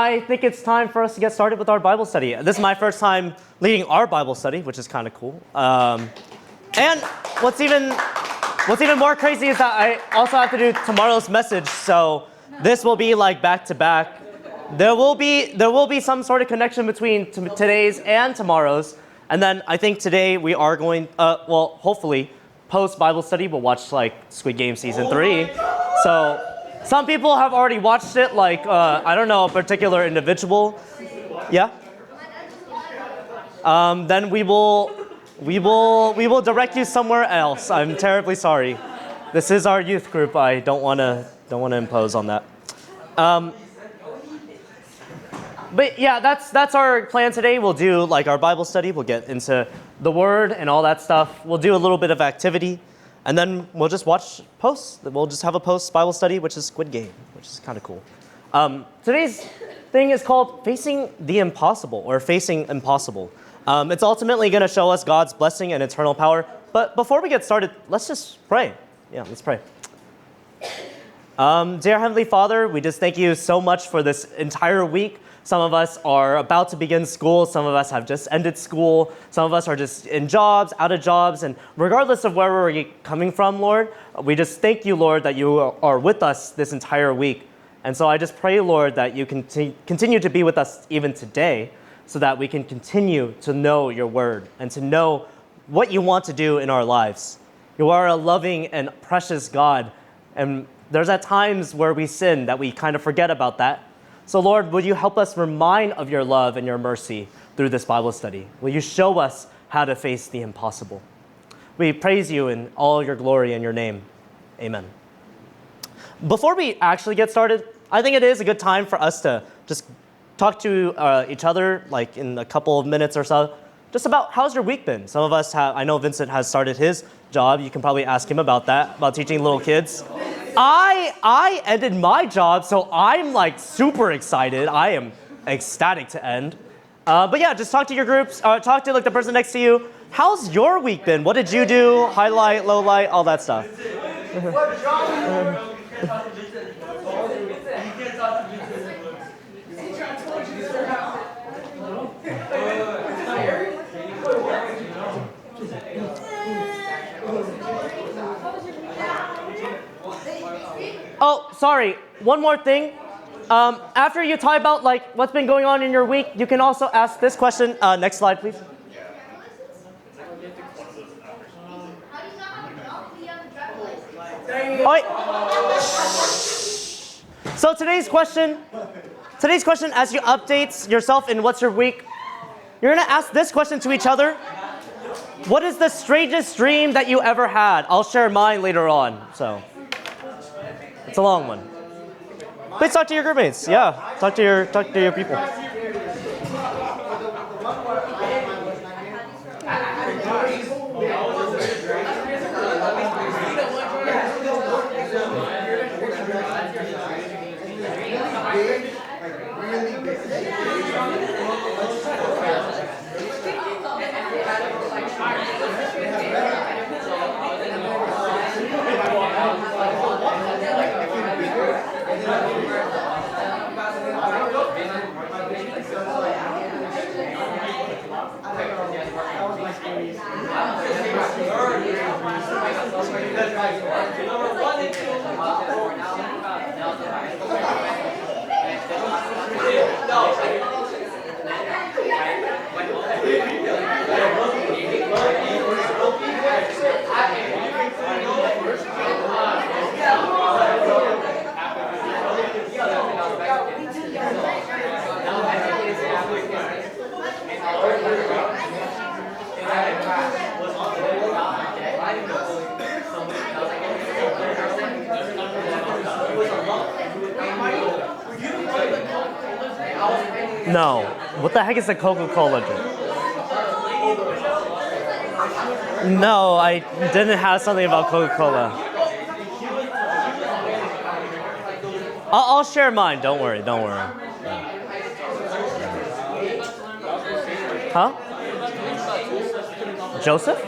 I think it's time for us to get started with our Bible study. This is my first time leading our Bible study, which is kind of cool. And what's even more crazy is that I also have to do tomorrow's message, so this will be like back to back. There will be some sort of connection between today's and tomorrow's, and then I think today we are going, hopefully, post Bible study, we'll watch like Squid Game season 3. So some people have already watched it, like I don't know, a particular individual. Yeah. Then we will direct you somewhere else. I'm terribly sorry. This is our youth group. I don't want to impose on that. But yeah, that's our plan today. We'll do like our Bible study. We'll get into the Word and all that stuff. We'll do a little bit of activity, and then we'll just watch posts. We'll just have a post Bible study, which is Squid Game, which is kind of cool. Today's thing is called Facing the Impossible, or Facing Impossible. It's ultimately going to show us God's blessing and eternal power. But before we get started, let's just pray. Yeah, let's pray. Dear Heavenly Father, we just thank you so much for this entire week. Some of us are about to begin school. Some of us have just ended school. Some of us are just in jobs, out of jobs. And regardless of where we're coming from, Lord, we just thank you, Lord, that you are with us this entire week. And so I just pray, Lord, that you continue to be with us even today so that we can continue to know your word and to know what you want to do in our lives. You are a loving and precious God. And there's at times where we sin that we kind of forget about that. So Lord, would you help us remind of your love and your mercy through this Bible study? Will you show us how to face the impossible? We praise you in all your glory and your name. Amen. Before we actually get started, I think it is a good time for us to just talk to each other, like in a couple of minutes or so, just about how's your week been? Some of us have, I know Vincent has started his job. You can probably ask him about that, about teaching little kids. I ended my job, so I'm like super excited. I am ecstatic to end. But yeah, just talk to your groups, talk to like the person next to you. How's your week been? What did you do? Highlight, low light, all that stuff. Oh, sorry. One more thing. After you talk about like what's been going on in your week, you can also ask this question. Next slide, please. Oh, wait. So today's question, as you update yourself in what's your week, you're gonna ask this question to each other. What is the strangest dream that you ever had? I'll share mine later on. So. It's a long one. Please talk to your groupmates. Yeah, talk to your people. No. What the heck is a Coca-Cola drink? No, I didn't have something about Coca-Cola. I'll share mine. Don't worry. Yeah. Huh? Joseph?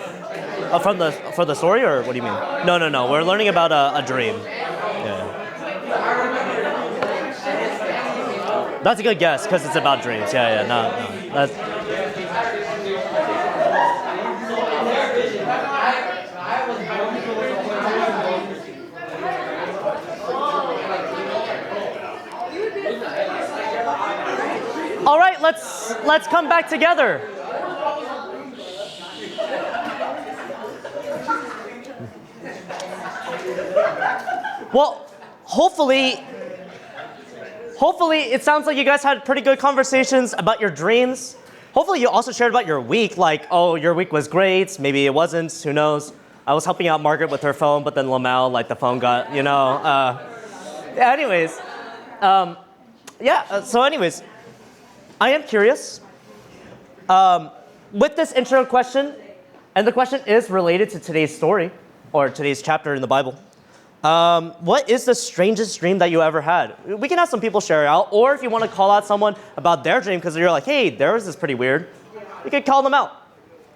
For the story, or what do you mean? No. We're learning about a dream. Yeah. That's a good guess because it's about dreams. Yeah, no. That's, all right, let's come back together. Well, hopefully it sounds like you guys had pretty good conversations about your dreams. Hopefully you also shared about your week, like, oh, your week was great, maybe it wasn't, who knows. I was helping out Margaret with her phone, but then Lamel, like the phone got, anyways. So anyways, I am curious. With this intro question, and the question is related to today's story, or today's chapter in the Bible. What is the strangest dream that you ever had? We can have some people share it out, or if you want to call out someone about their dream because you're like, hey, theirs is pretty weird, you can call them out,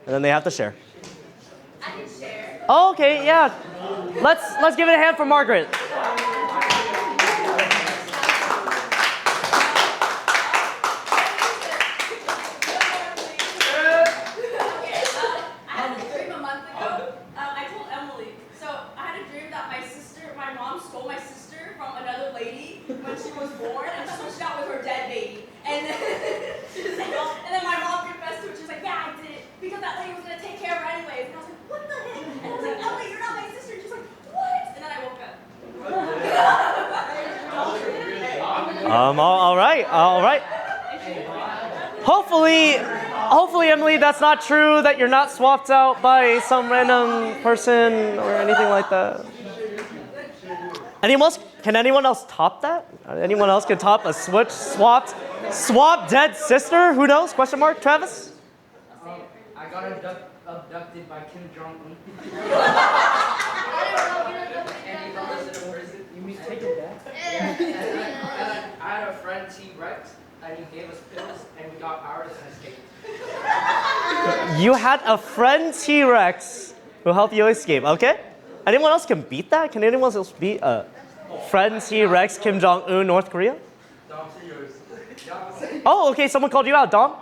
and then they have to share. I can share. Oh, okay, yeah. Let's give it a hand for Margaret. When she was born and switched out with her dead baby. And then my mom confessed to it. She was like, yeah, I did it because that lady was going to take care of her anyways. And I was like, what the heck? And I was like, Emily, you're not my sister. And she's like, what? And then I woke up. All right. Hopefully, Emily, that's not true, that you're not swapped out by some random person or anything like that. Can anyone else top that? Anyone else can top a swapped dead sister? Who knows? Question mark, Travis? I got abducted by Kim Jong-un. And he brought us in a prison. You mean take it back? And I had a friend, T-Rex, and he gave us pills, and we got powers and escaped. You had a friend, T-Rex, who helped you escape. Okay. Anyone else can beat that? Can anyone else beat friend T-Rex, Kim Jong-un, North Korea? Oh, okay. Someone called you out, Dom.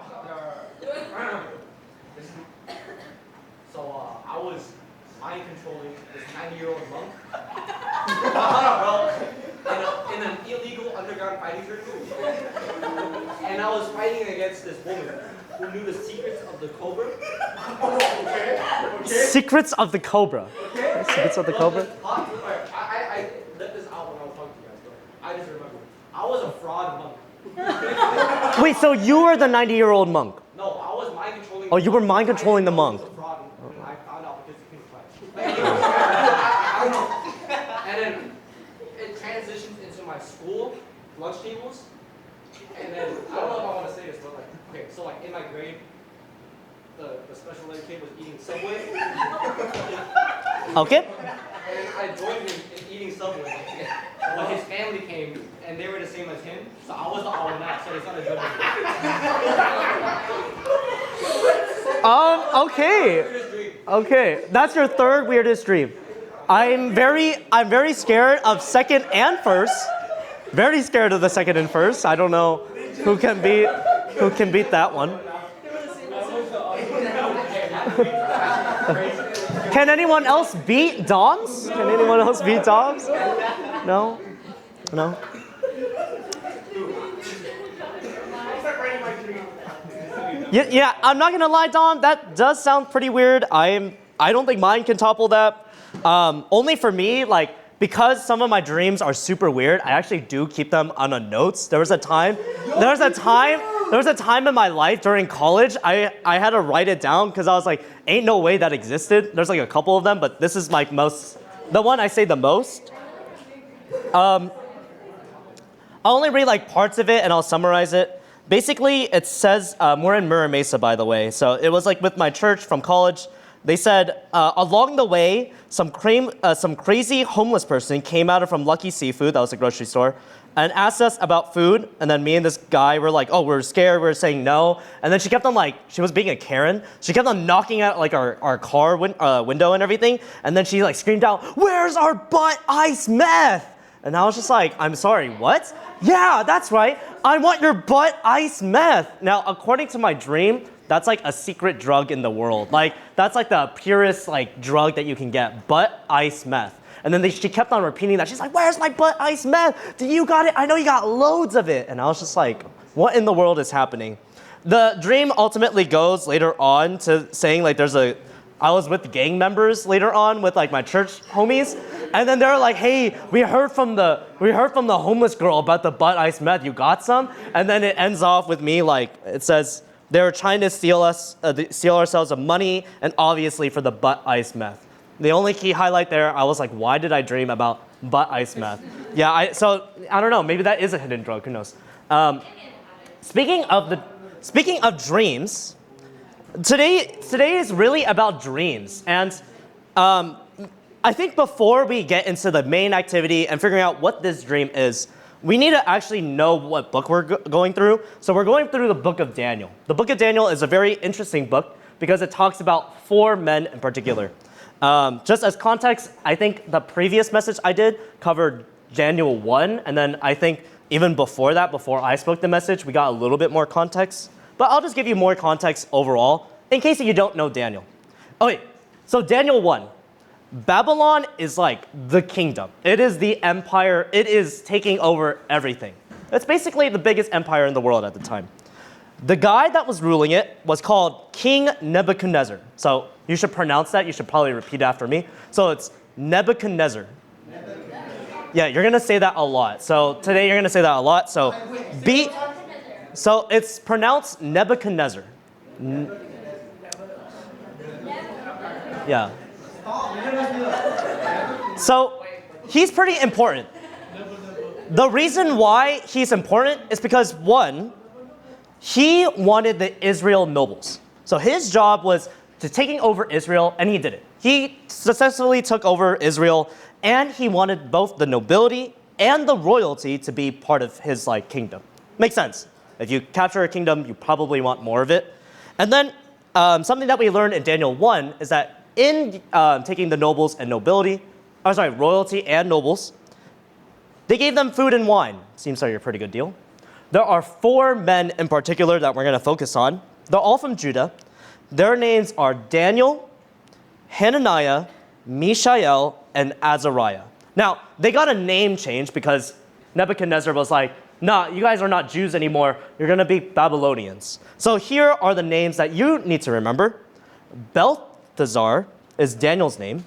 So I was mind controlling this 90-year-old monk in an illegal underground fighting tournament, and I was fighting against this woman who knew the secrets of the cobra. Secrets of the cobra. Okay. Secrets of the cobra. I let this out when I was talking to you guys, but I just remember. I was a fraud monk. Wait, so you were the 90-year-old monk? No, I was mind controlling. Oh, you were mind controlling the monk. I was a fraud, and I found out because he couldn't fight. I don't know. And then it transitions into my school lunch tables, and then I don't know if I want to say this, but like, okay, so like in my grade, the special ed kid was eating Subway. Okay. And I joined him in eating Subway. But his family came, and they were the same as him, so I was the odd one out, so they started judging me. Okay. Okay. That's your third weirdest dream. I'm very scared of second and first. Very scared of the second and first. I don't know who can beat that one. Can anyone else beat Doms? Can anyone else beat Doms? No? No? Yeah, I'm not gonna lie, Dom, that does sound pretty weird. I don't think mine can topple that. Only for me, like, because some of my dreams are super weird, I actually do keep them on a notes. There was a time in my life during college, I had to write it down because I was like, ain't no way that existed. There's like a couple of them, but this is like the one I say the most. I'll only read like parts of it and I'll summarize it. Basically, it says, we're in Mira Mesa, by the way. So it was like with my church from college. They said, along the way, some crazy homeless person came out from Lucky Seafood, that was a grocery store, and asked us about food. And then me and this guy were like, oh, we're scared, we're saying no. And then she kept on like, she was being a Karen. She kept on knocking at like our car window and everything. And then she like screamed out, where's our butt ice meth? And I was just like, I'm sorry, what? Yeah, that's right. I want your butt ice meth. Now, according to my dream, that's like a secret drug in the world. Like, that's like the purest like drug that you can get, butt ice meth. And then she kept on repeating that. She's like, where's my butt ice meth? Do you got it? I know you got loads of it. And I was just like, what in the world is happening? The dream ultimately goes later on to saying like I was with gang members later on with like my church homies. And then they're like, hey, we heard from the homeless girl about the butt ice meth. You got some? And then it ends off with me like, it says, they were trying to steal ourselves of money and obviously for the butt ice meth. The only key highlight there, I was like, why did I dream about butt ice meth? Yeah, so I don't know, maybe that is a hidden drug, who knows? Speaking of dreams, today is really about dreams. And I think before we get into the main activity and figuring out what this dream is, we need to actually know what book we're going through. So we're going through the book of Daniel. The book of Daniel is a very interesting book because it talks about 4 men in particular. Just as context, I think the previous message I did covered Daniel 1, and then I think even before that, before I spoke the message, we got a little bit more context. But I'll just give you more context overall, in case you don't know Daniel. Okay, so Daniel 1. Babylon is like the kingdom. It is the empire. It is taking over everything. It's basically the biggest empire in the world at the time. The guy that was ruling it was called King Nebuchadnezzar. So you should pronounce that. You should probably repeat after me. So it's Nebuchadnezzar. Yeah, you're going to say that a lot. So today you're going to say that a lot. So it's pronounced Nebuchadnezzar. Yeah. So he's pretty important. The reason why he's important is because, one, he wanted the Israel nobles. So his job was to taking over Israel, and he did it. He successfully took over Israel, and he wanted both the nobility and the royalty to be part of his kingdom. Makes sense. If you capture a kingdom, you probably want more of it. And then something that we learned in Daniel 1 is that in taking the nobles and royalty and nobles, they gave them food and wine. Seems like a pretty good deal. There are 4 men in particular that we're going to focus on. They're all from Judah. Their names are Daniel, Hananiah, Mishael, and Azariah. Now, they got a name change because Nebuchadnezzar was like, nah, you guys are not Jews anymore. You're going to be Babylonians. So here are the names that you need to remember. Belteshazzar is Daniel's name.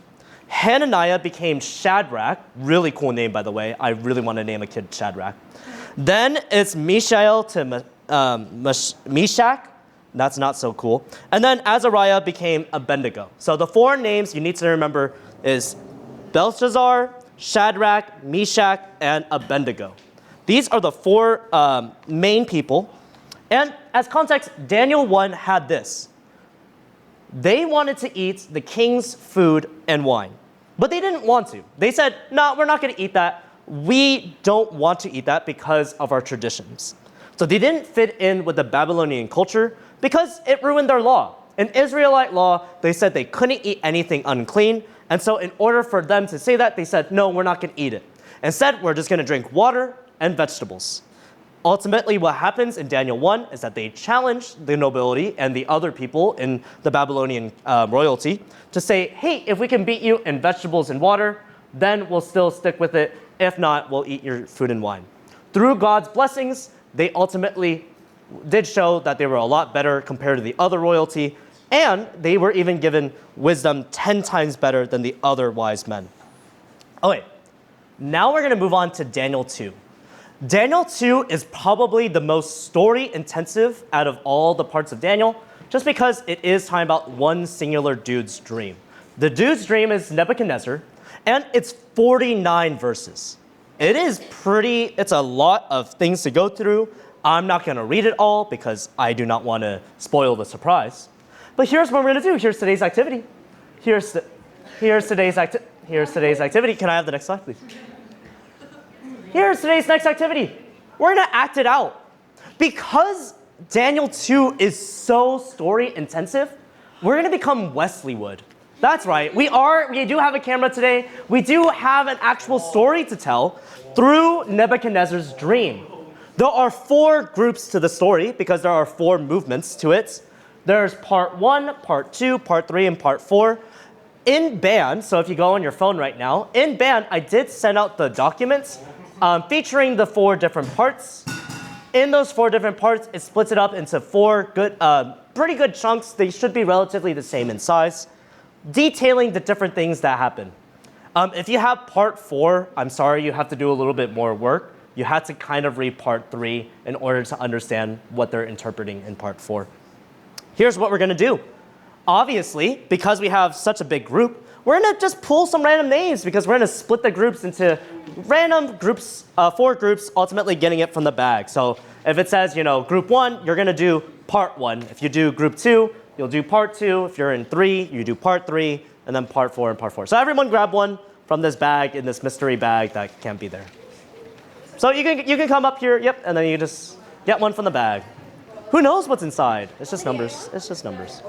Hananiah became Shadrach. Really cool name, by the way. I really want to name a kid Shadrach. Then it's Mishael to Meshach. That's not so cool. And then Azariah became Abednego. So the 4 names you need to remember is Belshazzar, Shadrach, Meshach, and Abednego. These are the 4 main people. And as context, Daniel 1 had this. They wanted to eat the king's food and wine, but they didn't want to. They said, no, we're not going to eat that. We don't want to eat that because of our traditions. So they didn't fit in with the Babylonian culture because it ruined their law. In Israelite law, they said they couldn't eat anything unclean. And so in order for them to say that, they said, no, we're not going to eat it. Instead, we're just going to drink water and vegetables. Ultimately, what happens in Daniel 1 is that they challenge the nobility and the other people in the Babylonian royalty to say, hey, if we can beat you in vegetables and water, then we'll still stick with it. If not, we'll eat your food and wine. Through God's blessings, they ultimately did show that they were a lot better compared to the other royalty, and they were even given wisdom 10 times better than the other wise men. Okay, now we're going to move on to Daniel 2. Daniel 2 is probably the most story-intensive out of all the parts of Daniel, just because it is talking about one singular dude's dream. The dude's dream is Nebuchadnezzar, and it's 49 verses. It's a lot of things to go through. I'm not going to read it all because I do not want to spoil the surprise. But here's what we're going to do. Here's today's activity. Here's today's activity. Can I have the next slide, please? Here's today's next activity. We're going to act it out. Because Daniel 2 is so story intensive, we're going to become Wesley Wood. That's right. We do have a camera today. We do have an actual story to tell through Nebuchadnezzar's dream. There are 4 groups to the story because there are 4 movements to it. There's part 1, part 2, part 3, and part 4. In Band, so if you go on your phone right now, in Band, I did send out the documents featuring the 4 different parts. In those 4 different parts, it splits it up into 4 pretty good chunks. They should be relatively the same in size, detailing the different things that happen. If you have part 4, I'm sorry, you have to do a little bit more work. You had to kind of read part 3 in order to understand what they're interpreting in part 4. Here's what we're going to do. Obviously, because we have such a big group, we're going to just pull some random names because we're going to split the groups into random groups, 4 groups, ultimately getting it from the bag. So if it says, group 1, you're going to do part 1. If you do group 2, you'll do part 2. If you're in 3, you do part 3, and then part 4 and part 4. So everyone grab one from this bag, in this mystery bag that can't be there. So you can come up here, yep, and then you just get one from the bag. Who knows what's inside? It's just numbers. It's just numbers.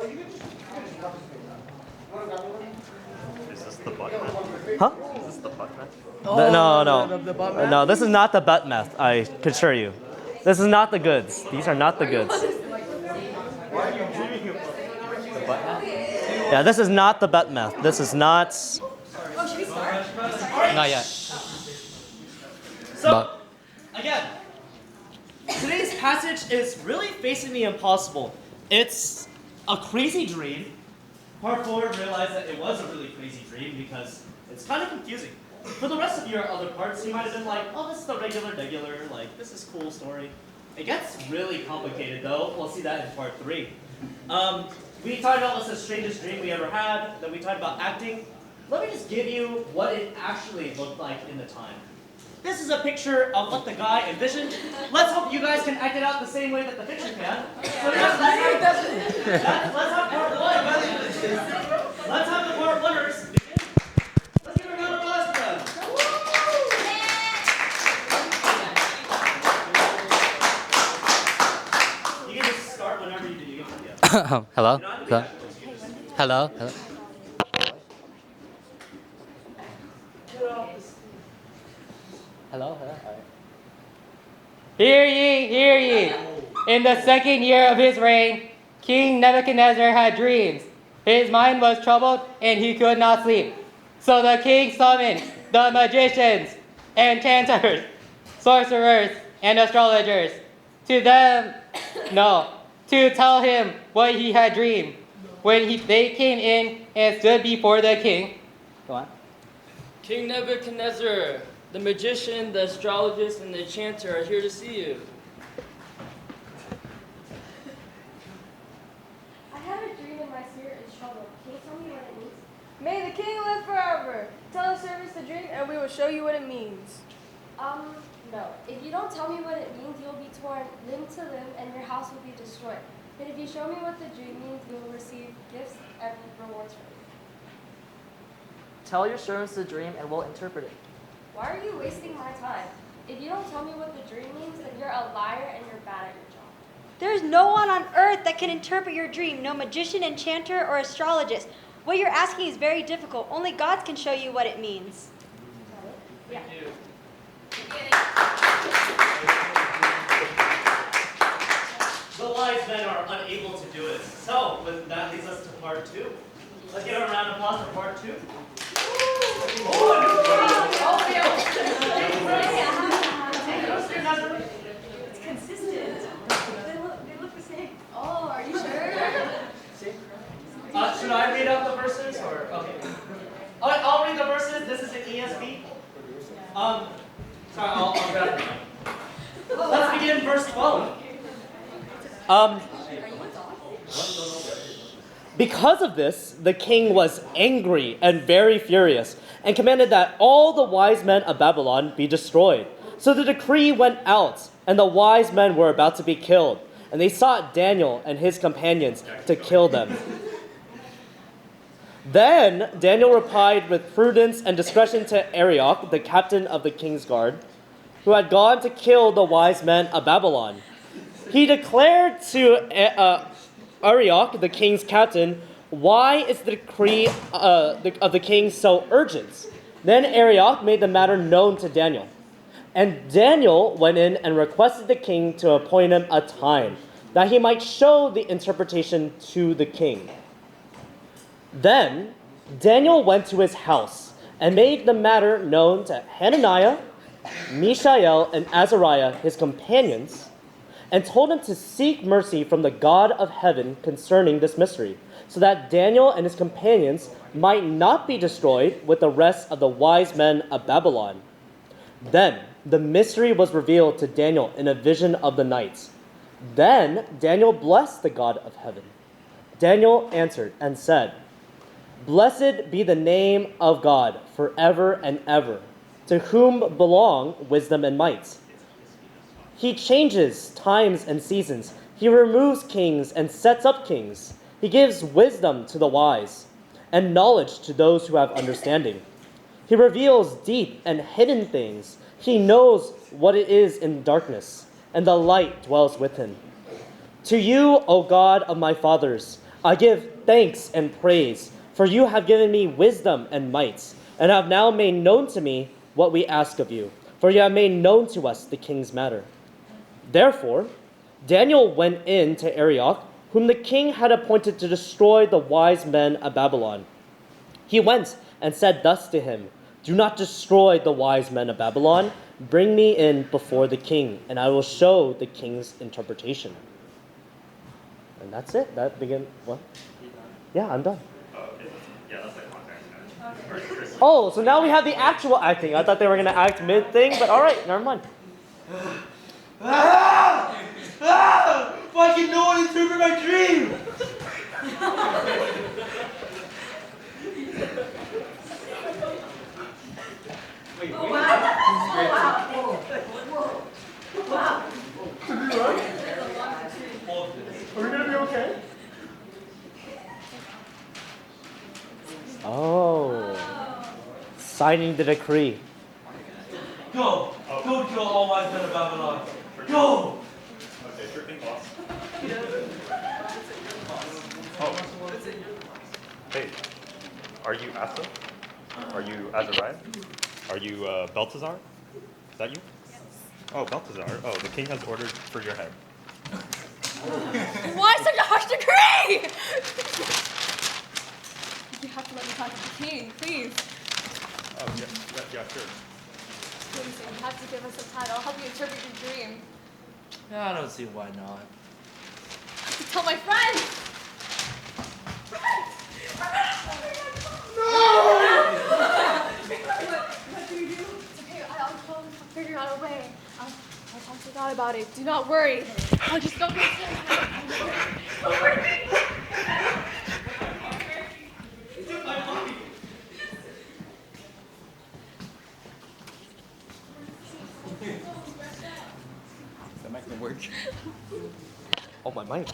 Is this the butt meth? Huh? Is this the butt meth? No, this is not the butt meth, I can assure you. This is not the goods. These are not the goods. Yeah, this is not the butt meth. This is not... Not yet. So, again, today's passage is really facing the impossible. It's a crazy dream. Part 4 realized that it was a really crazy dream because it's kind of confusing. For the rest of your other parts, you might have been like, oh, this is the regular, like, this is cool story. It gets really complicated, though. We'll see that in part 3. We talked about what's the strangest dream we ever had, then we talked about acting. Let me just give you what it actually looked like in the time. This is a picture of what the guy envisioned. Let's hope you guys can act it out the same way that the picture can. So let's have part 1. Let's have the part 1ers begin. Let's give a round of applause for them. You can just start whenever you do. You can, Hello? Hello? Hello? Hello? Hello? Hello? Hear ye, hear ye. In the 2nd year of his reign, King Nebuchadnezzar had dreams. His mind was troubled, and he could not sleep. So the king summoned the magicians, enchanters, sorcerers, and astrologers to tell him what he had dreamed. When they came in and stood before the king, go on. King Nebuchadnezzar, the magician, the astrologist, and the enchanter are here to see you. I had a dream and my spirit is troubled. Can you tell me what it means? May the king live forever. Tell the servants the dream, and we will show you what it means. No. If you don't tell me what it means, you'll be torn limb to limb, and your house will be destroyed. But if you show me what the dream means, you will receive gifts and rewards from me. Tell your servants the dream and we'll interpret it. Why are you wasting my time? If you don't tell me what the dream means, then you're a liar and you're bad at your job. There's no one on earth that can interpret your dream, no magician, enchanter, or astrologist. What you're asking is very difficult. Only God can show you what it means. Yeah. The wise men are unable to do it. So, that leads us to part 2. Let's give a round of applause for part 2. It's consistent. They look the same. Oh, are you sure? Should I read out the verses or okay? I'll read the verses. This is an ESV. Sorry, I'll grab it. Let's begin verse 12. Because of this, the king was angry and very furious, and commanded that all the wise men of Babylon be destroyed. So the decree went out, and the wise men were about to be killed, and they sought Daniel and his companions to kill them. Then Daniel replied with prudence and discretion to Arioch, the captain of the king's guard, who had gone to kill the wise men of Babylon. He declared to Arioch, the king's captain, Why is the decree of the king so urgent? Then Arioch made the matter known to Daniel. And Daniel went in and requested the king to appoint him a time, that he might show the interpretation to the king. Then Daniel went to his house and made the matter known to Hananiah, Mishael, and Azariah, his companions, and told him to seek mercy from the God of heaven concerning this mystery, so that Daniel and his companions might not be destroyed with the rest of the wise men of Babylon. Then the mystery was revealed to Daniel in a vision of the night. Then Daniel blessed the God of heaven. Daniel answered and said, "Blessed be the name of God forever and ever, to whom belong wisdom and might. He changes times and seasons. He removes kings and sets up kings. He gives wisdom to the wise and knowledge to those who have understanding. He reveals deep and hidden things. He knows what it is in darkness, and the light dwells with him. To you, O God of my fathers, I give thanks and praise, for you have given me wisdom and might, and have now made known to me what we ask of you, for you have made known to us the king's matter." Therefore, Daniel went in to Arioch, whom the king had appointed to destroy the wise men of Babylon. He went and said thus to him, "Do not destroy the wise men of Babylon. Bring me in before the king, and I will show the king's interpretation." And that's it. That begin. What? Yeah, I'm done. Yeah, that's like context. Oh, so now we have the actual acting. I thought they were gonna act mid thing, but all right, never mind. Fucking no one interpret my dream! Are we gonna be okay? Oh, signing the decree. Go! Go kill all wise men of Babylon! Go! Okay, sure thing, boss. Oh. Hey, are you Asa? Are you Azariah? Are you Belteshazzar? Is that you? Yes. Oh, Belteshazzar. Oh, the king has ordered for your head. Why such a harsh decree? You have to let me talk to the king, please. Oh, yeah, sure. Please, you have to give us a time. I'll help you interpret your dream. I don't see why not. I have to tell my friends. What do you do? It's okay. I'll figure out a way. I'll talk to God about it. Do not worry. I'll just go get That might not work. Oh, my mic.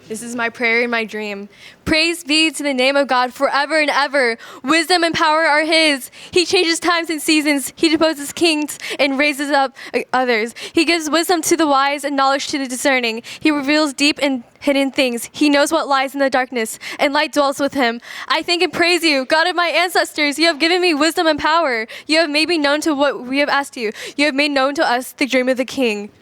This is my prayer in my dream. Praise be to the name of God forever and ever. Wisdom and power are his. He changes times and seasons. He deposes kings and raises up others. He gives wisdom to the wise and knowledge to the discerning. He reveals deep and hidden things. He knows what lies in the darkness, and light dwells with him. I thank and praise you, God of my ancestors. You have given me wisdom and power. You have made me known to what we have asked you. You have made known to us the dream of the king.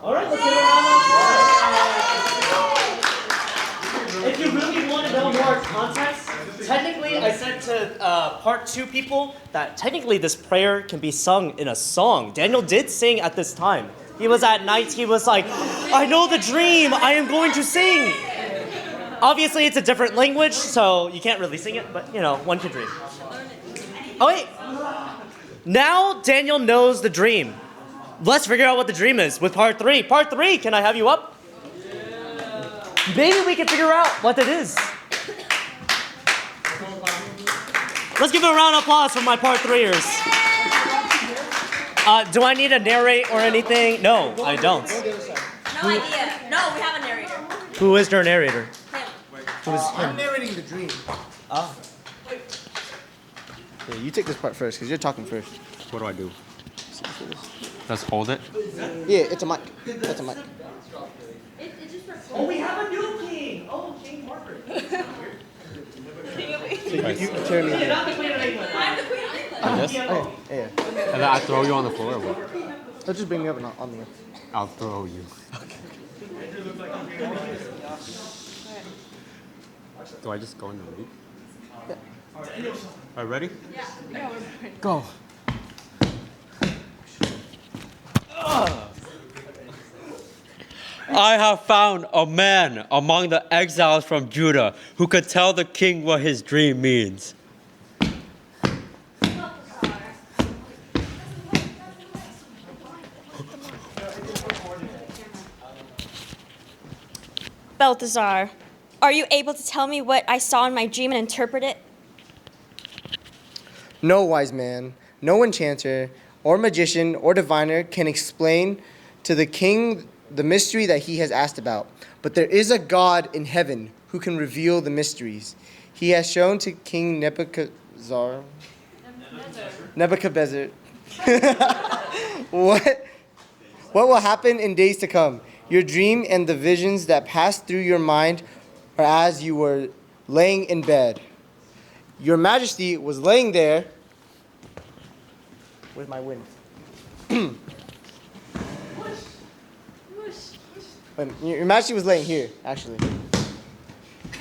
All right, let's give a round of applause. If you really want to know more context, technically I said to part 2 people that technically this prayer can be sung in a song. Daniel did sing at this time. He was at night, he was like, "I know the dream, I am going to sing." Obviously it's a different language, so you can't really sing it, but you know, one can dream. Oh wait, now Daniel knows the dream. Let's figure out what the dream is with part 3. Part 3, can I have you up? Maybe we can figure out what it is. Let's give a round of applause for my part threeers. Do I need to narrate or anything? No, I don't. No idea. No, we have a narrator. Who is your narrator? Him. I'm narrating the dream. Oh. Yeah, you take this part first, because you're talking first. What do I do? Just hold it? Yeah, it's a mic. That's a mic. Oh, we have a new king. Oh, King Parker. You can carry me in. I'm the queen of England. Like this? Okay, yeah. And then I throw you on the floor or what? Let's just bring me up and on the I'll throw you. Do I just go in the lead? Yeah. All right, ready? Yeah. Go. I have found a man among the exiles from Judah who could tell the king what his dream means. Balthazar, are you able to tell me what I saw in my dream and interpret it? No wise man, no enchanter, or magician, or diviner can explain to the king the mystery that he has asked about. But there is a God in heaven who can reveal the mysteries. He has shown to King Nebuchadnezzar what will happen in days to come. Your dream and the visions that pass through your mind are as you were laying in bed. Your Majesty was laying there. Where's my wind? Your Majesty was laying here, actually.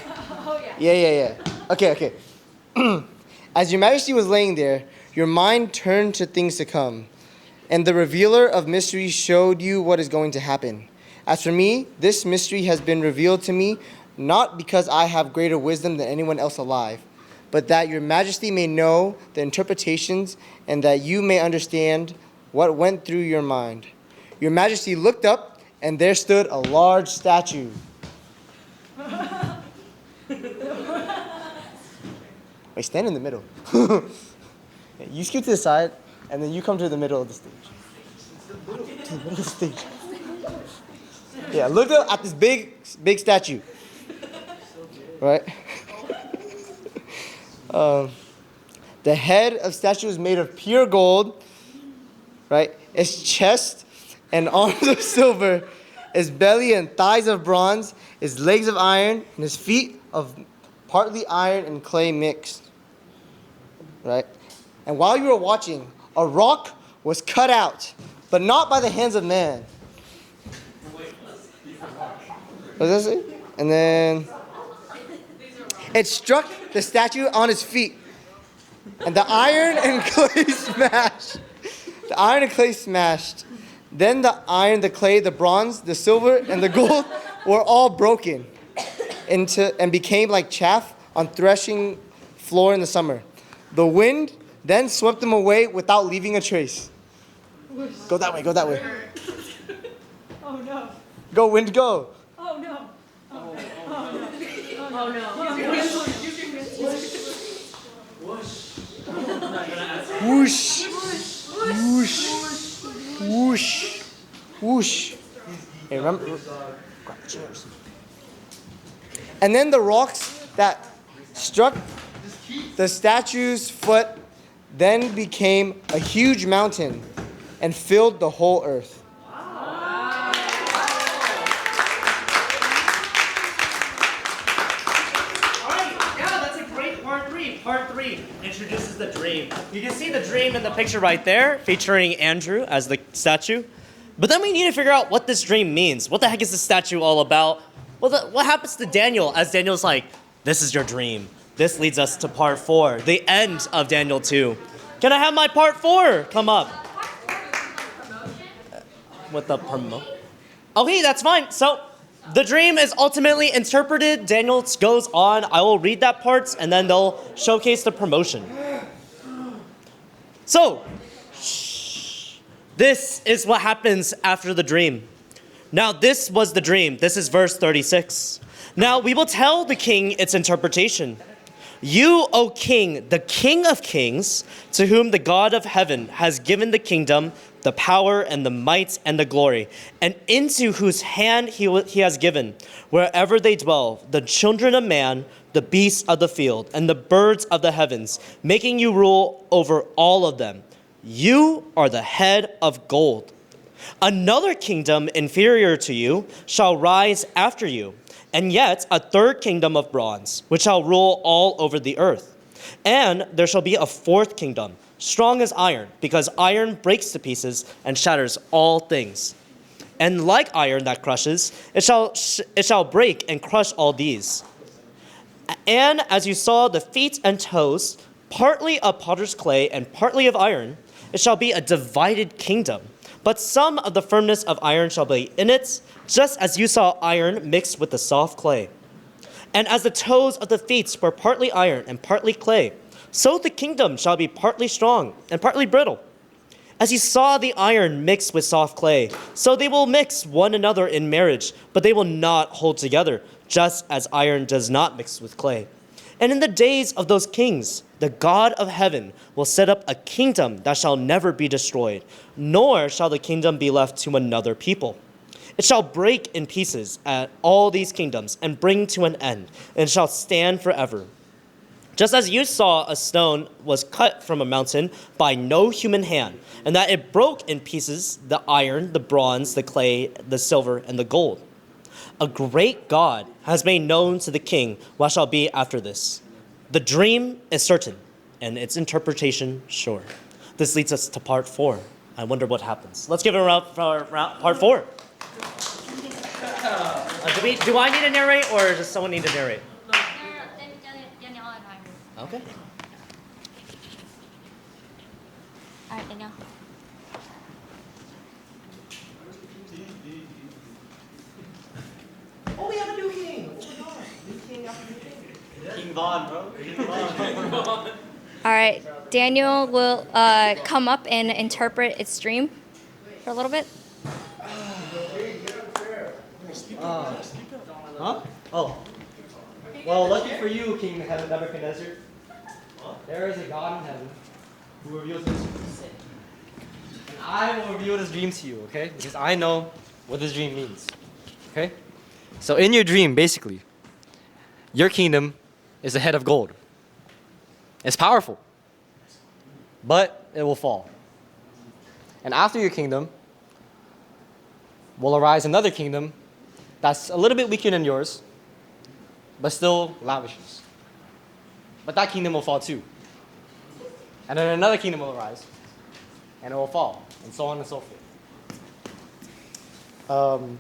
Oh, yeah. Yeah. Okay. As Your Majesty was laying there, your mind turned to things to come, and the revealer of mysteries showed you what is going to happen. As for me, this mystery has been revealed to me, not because I have greater wisdom than anyone else alive, but that Your Majesty may know the interpretations and that you may understand what went through your mind. Your Majesty looked up, and there stood a large statue. Wait, stand in the middle. You scoot to the side, and then you come to the middle of the stage. To the middle of the stage. Yeah, look up at this big statue. Right? The head of statue is made of pure gold, right? Its chest and arms of silver, its belly and thighs of bronze, its legs of iron, and his feet of partly iron and clay mixed, right? And while you were watching, a rock was cut out, but not by the hands of man. What does that say? And then it struck the statue on its feet, and the iron and clay smashed. The iron and clay smashed. Then the iron, the clay, the bronze, the silver, and the gold were all broken and became like chaff on threshing floor in the summer. The wind then swept them away without leaving a trace. Go that way. Oh, no. Go, wind, go. Oh, no. Oh, no. Oh, no. Whoosh, whoosh, whoosh, whoosh. Hey, remember? Grab chairs. And then the rocks that struck the statue's foot then became a huge mountain and filled the whole earth. Part 3 introduces the dream. You can see the dream in the picture right there, featuring Andrew as the statue. But then we need to figure out what this dream means. What the heck is this statue all about? Well, what happens to Daniel as Daniel's like, this is your dream. This leads us to part 4, the end of Daniel 2. Can I have my part 4 come up? With the promotion? Okay, that's fine. So, the dream is ultimately interpreted. Daniel goes on. I will read that part, and then they'll showcase the promotion. So, this is what happens after the dream. Now, this was the dream. This is verse 36. Now, we will tell the king its interpretation. You, O king, the king of kings, to whom the God of heaven has given the kingdom, the power and the might and the glory, and into whose hand he has given, wherever they dwell, the children of man, the beasts of the field, and the birds of the heavens, making you rule over all of them. You are the head of gold. Another kingdom inferior to you shall rise after you, and yet a third kingdom of bronze, which shall rule all over the earth. And there shall be a fourth kingdom, strong as iron, because iron breaks to pieces and shatters all things. And like iron that crushes, it shall break and crush all these. And as you saw the feet and toes, partly of potter's clay and partly of iron, it shall be a divided kingdom. But some of the firmness of iron shall be in it, just as you saw iron mixed with the soft clay. And as the toes of the feet were partly iron and partly clay, so the kingdom shall be partly strong and partly brittle. As you saw the iron mixed with soft clay, so they will mix one another in marriage, but they will not hold together, just as iron does not mix with clay. And in the days of those kings, the God of heaven will set up a kingdom that shall never be destroyed, nor shall the kingdom be left to another people. It shall break in pieces at all these kingdoms and bring to an end, and it shall stand forever. Just as you saw a stone was cut from a mountain by no human hand, and that it broke in pieces the iron, the bronze, the clay, the silver, and the gold. A great God has made known to the king what shall be after this. The dream is certain, and its interpretation sure. This leads us to part 4. I wonder what happens. Let's give it a round for part 4. Do I need to narrate, or does someone need to narrate? Okay. All right, Danielle. Oh, we have a new king. Oh my God. New king after new king. King Von, bro. King Von. All right, Daniel will come up and interpret its dream for a little bit. Huh? Oh. Well, lucky for you, King Nebuchadnezzar. There is a God in heaven who reveals his dreams. And I will reveal this dream to you, okay? Because I know what this dream means. Okay? So in your dream, basically, your kingdom is a head of gold. It's powerful, but it will fall. And after your kingdom will arise another kingdom that's a little bit weaker than yours, but still lavishes. But that kingdom will fall too. And then another kingdom will arise, and it will fall, and so on and so forth.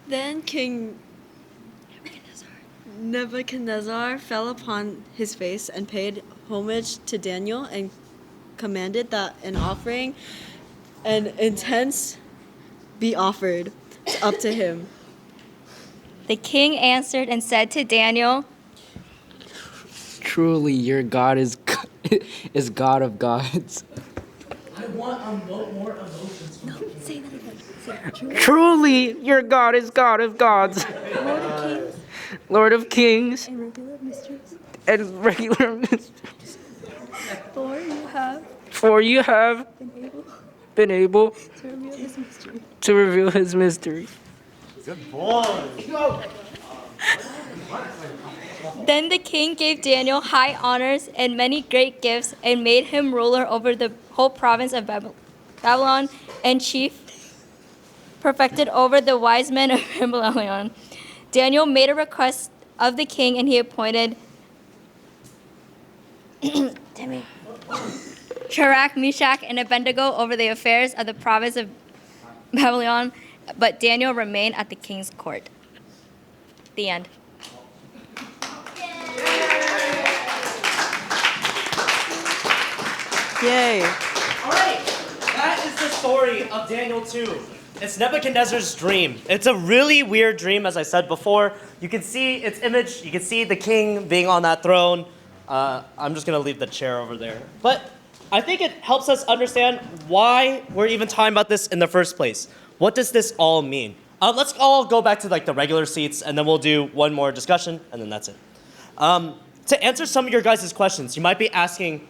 Then King Nebuchadnezzar fell upon his face and paid homage to Daniel and commanded that an offering and incense be offered up to him. The king answered and said to Daniel, Truly, your God is God of gods. I want more emotions from the king. Say that again. Truly, your God is God of gods. Lord of kings. And regular mysteries. And regular mysteries. For you have been able to reveal his mystery. to reveal his mystery. Good boy. Then the king gave Daniel high honors and many great gifts and made him ruler over the whole province of Babylon and chief perfected over the wise men of Babylon. Daniel made a request of the king, and he appointed Shadrach, Meshach, and Abednego over the affairs of the province of Babylon, but Daniel remained at the king's court. The end. Yay. All right, that is the story of Daniel 2. It's Nebuchadnezzar's dream. It's a really weird dream, as I said before. You can see its image. You can see the king being on that throne. I'm just going to leave the chair over there. But I think it helps us understand why we're even talking about this in the first place. What does this all mean? Let's all go back to like the regular seats, and then we'll do one more discussion, and then that's it. To answer some of your guys' questions, you might be asking,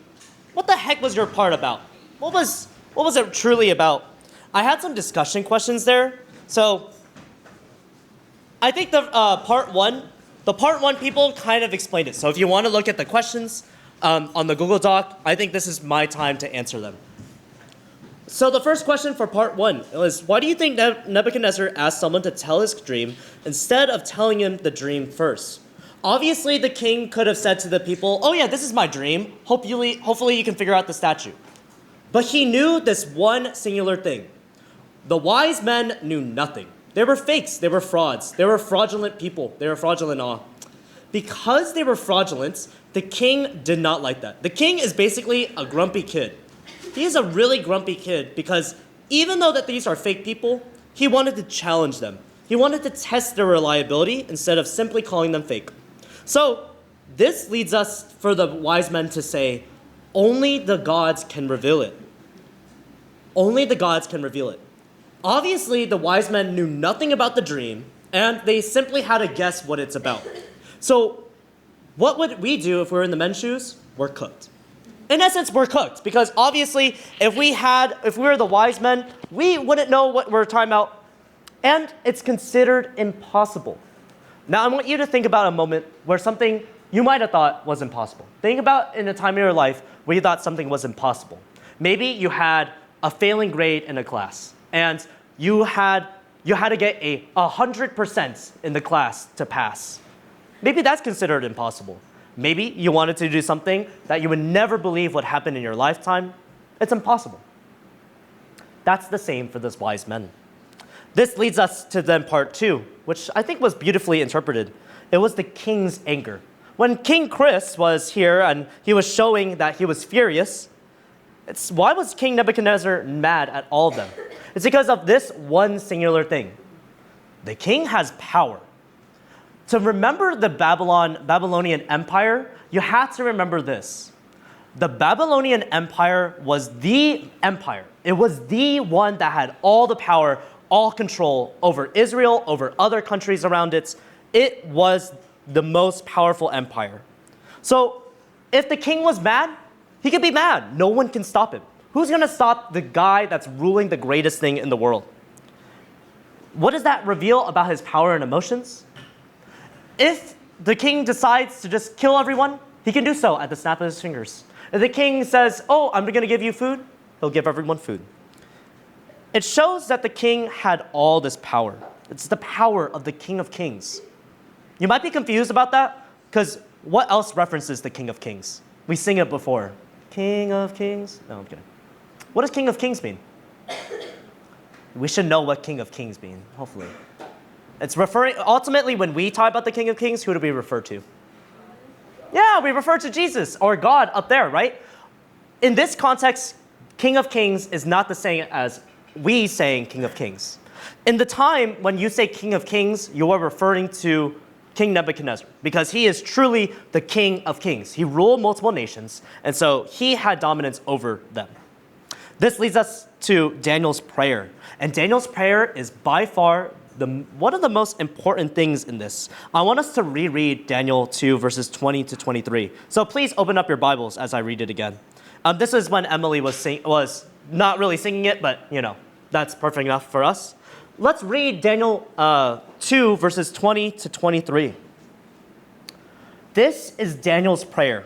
what the heck was your part about? What was it truly about? I had some discussion questions there. So I think the part one people kind of explained it. So if you want to look at the questions on the Google Doc, I think this is my time to answer them. So the first question for part one was, why do you think Nebuchadnezzar asked someone to tell his dream instead of telling him the dream first? Obviously, the king could have said to the people, oh yeah, this is my dream. Hopefully you can figure out the statue. But he knew this one singular thing. The wise men knew nothing. They were fakes. They were frauds. They were fraudulent people. They were fraudulent all. Because they were fraudulent, the king did not like that. The king is basically a grumpy kid. He is a really grumpy kid because even though that these are fake people, he wanted to challenge them. He wanted to test their reliability instead of simply calling them fake. So this leads us for the wise men to say, only the gods can reveal it. Only the gods can reveal it. Obviously, the wise men knew nothing about the dream, and they simply had to guess what it's about. So what would we do if we were in the men's shoes? We're cooked. In essence, we're cooked, because obviously, if we were the wise men, we wouldn't know what we're talking about, and it's considered impossible. Now, I want you to think about a moment where something you might have thought was impossible. Think about in a time in your life where you thought something was impossible. Maybe you had a failing grade in a class, and you had to get 100% in the class to pass. Maybe that's considered impossible. Maybe you wanted to do something that you would never believe would happen in your lifetime. It's impossible. That's the same for this wise men. This leads us to then part two, which I think was beautifully interpreted. It was the king's anger. When King Chris was here and he was showing that he was furious, why was King Nebuchadnezzar mad at all of them? It's because of this one singular thing. The king has power. To remember the Babylonian Empire, you have to remember this. The Babylonian Empire was the empire. It was the one that had all the power, all control over Israel, over other countries around it. It was the most powerful empire. So if the king was mad, he could be mad. No one can stop him. Who's going to stop the guy that's ruling the greatest thing in the world? What does that reveal about his power and emotions? If the king decides to just kill everyone, he can do so at the snap of his fingers. If the king says, oh, I'm going to give you food, he'll give everyone food. It shows that the king had all this power. It's the power of the King of Kings. You might be confused about that, because what else references the King of Kings? We sing it before. King of Kings? No, I'm kidding. What does King of Kings mean? We should know what King of Kings mean, hopefully. It's referring, ultimately, when we talk about the King of Kings, who do we refer to? Yeah, we refer to Jesus, or God up there, right? In this context, King of Kings is not the same as we saying King of Kings. In the time when you say King of Kings, you are referring to King Nebuchadnezzar, because he is truly the King of Kings. He ruled multiple nations, and so he had dominance over them. This leads us to Daniel's prayer. And Daniel's prayer is by far one of the most important things in this. I want us to reread Daniel 2, verses 20 to 23. So please open up your Bibles as I read it again. This is when Emily was not really singing it, but that's perfect enough for us. Let's read Daniel 2, verses 20 to 23. This is Daniel's prayer.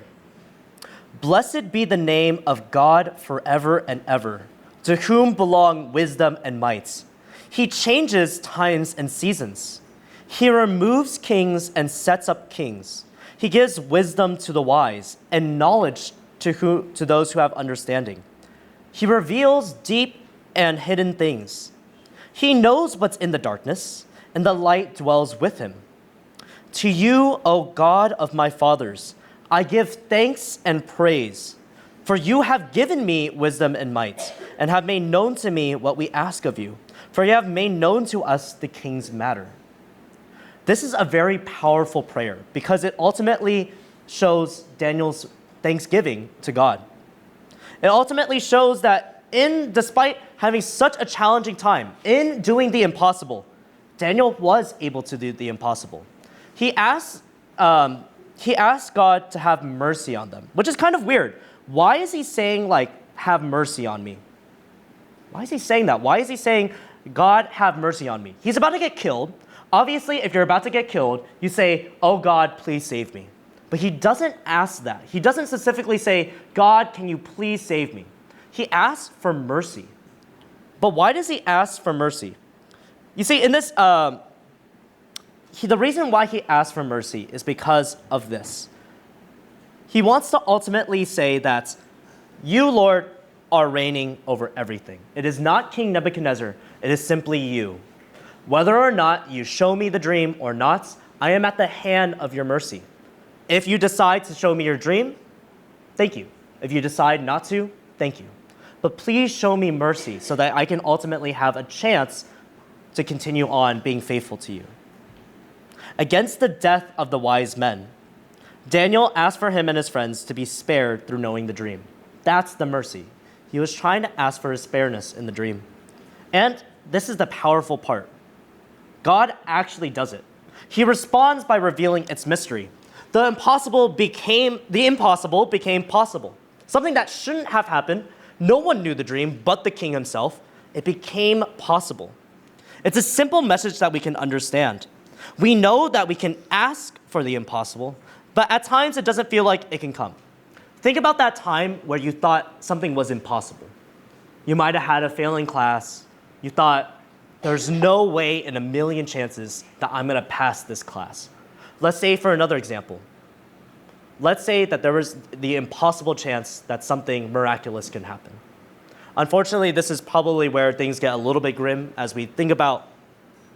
Blessed be the name of God forever and ever, to whom belong wisdom and might. He changes times and seasons. He removes kings and sets up kings. He gives wisdom to the wise and knowledge to those who have understanding. He reveals deep and hidden things. He knows what's in the darkness, and the light dwells with him. To you, O God of my fathers, I give thanks and praise, for you have given me wisdom and might, and have made known to me what we ask of you, for you have made known to us the king's matter. This is a very powerful prayer, because it ultimately shows Daniel's thanksgiving to God. It ultimately shows that despite having such a challenging time, in doing the impossible, Daniel was able to do the impossible. He asked God to have mercy on them, which is kind of weird. Why is he saying, like, have mercy on me? Why is he saying that? Why is he saying, God, have mercy on me? He's about to get killed. Obviously, if you're about to get killed, you say, oh God, please save me. But he doesn't ask that. He doesn't specifically say, God, can you please save me? He asks for mercy. But why does he ask for mercy? You see, in this, the reason why he asks for mercy is because of this. He wants to ultimately say that you, Lord, are reigning over everything. It is not King Nebuchadnezzar. It is simply you. Whether or not you show me the dream or not, I am at the hand of your mercy. If you decide to show me your dream, thank you. If you decide not to, thank you. But please show me mercy so that I can ultimately have a chance to continue on being faithful to you. Against the death of the wise men, Daniel asked for him and his friends to be spared through knowing the dream. That's the mercy. He was trying to ask for his spareness in the dream. And this is the powerful part. God actually does it. He responds by revealing its mystery. The impossible became possible. Something that shouldn't have happened. No one knew the dream but the king himself. It became possible. It's a simple message that we can understand. We know that we can ask for the impossible, but at times it doesn't feel like it can come. Think about that time where you thought something was impossible. You might have had a failing class. You thought, there's no way in a million chances that I'm going to pass this class. Let's say for another example. Let's say that there was the impossible chance that something miraculous can happen. Unfortunately, this is probably where things get a little bit grim as we think about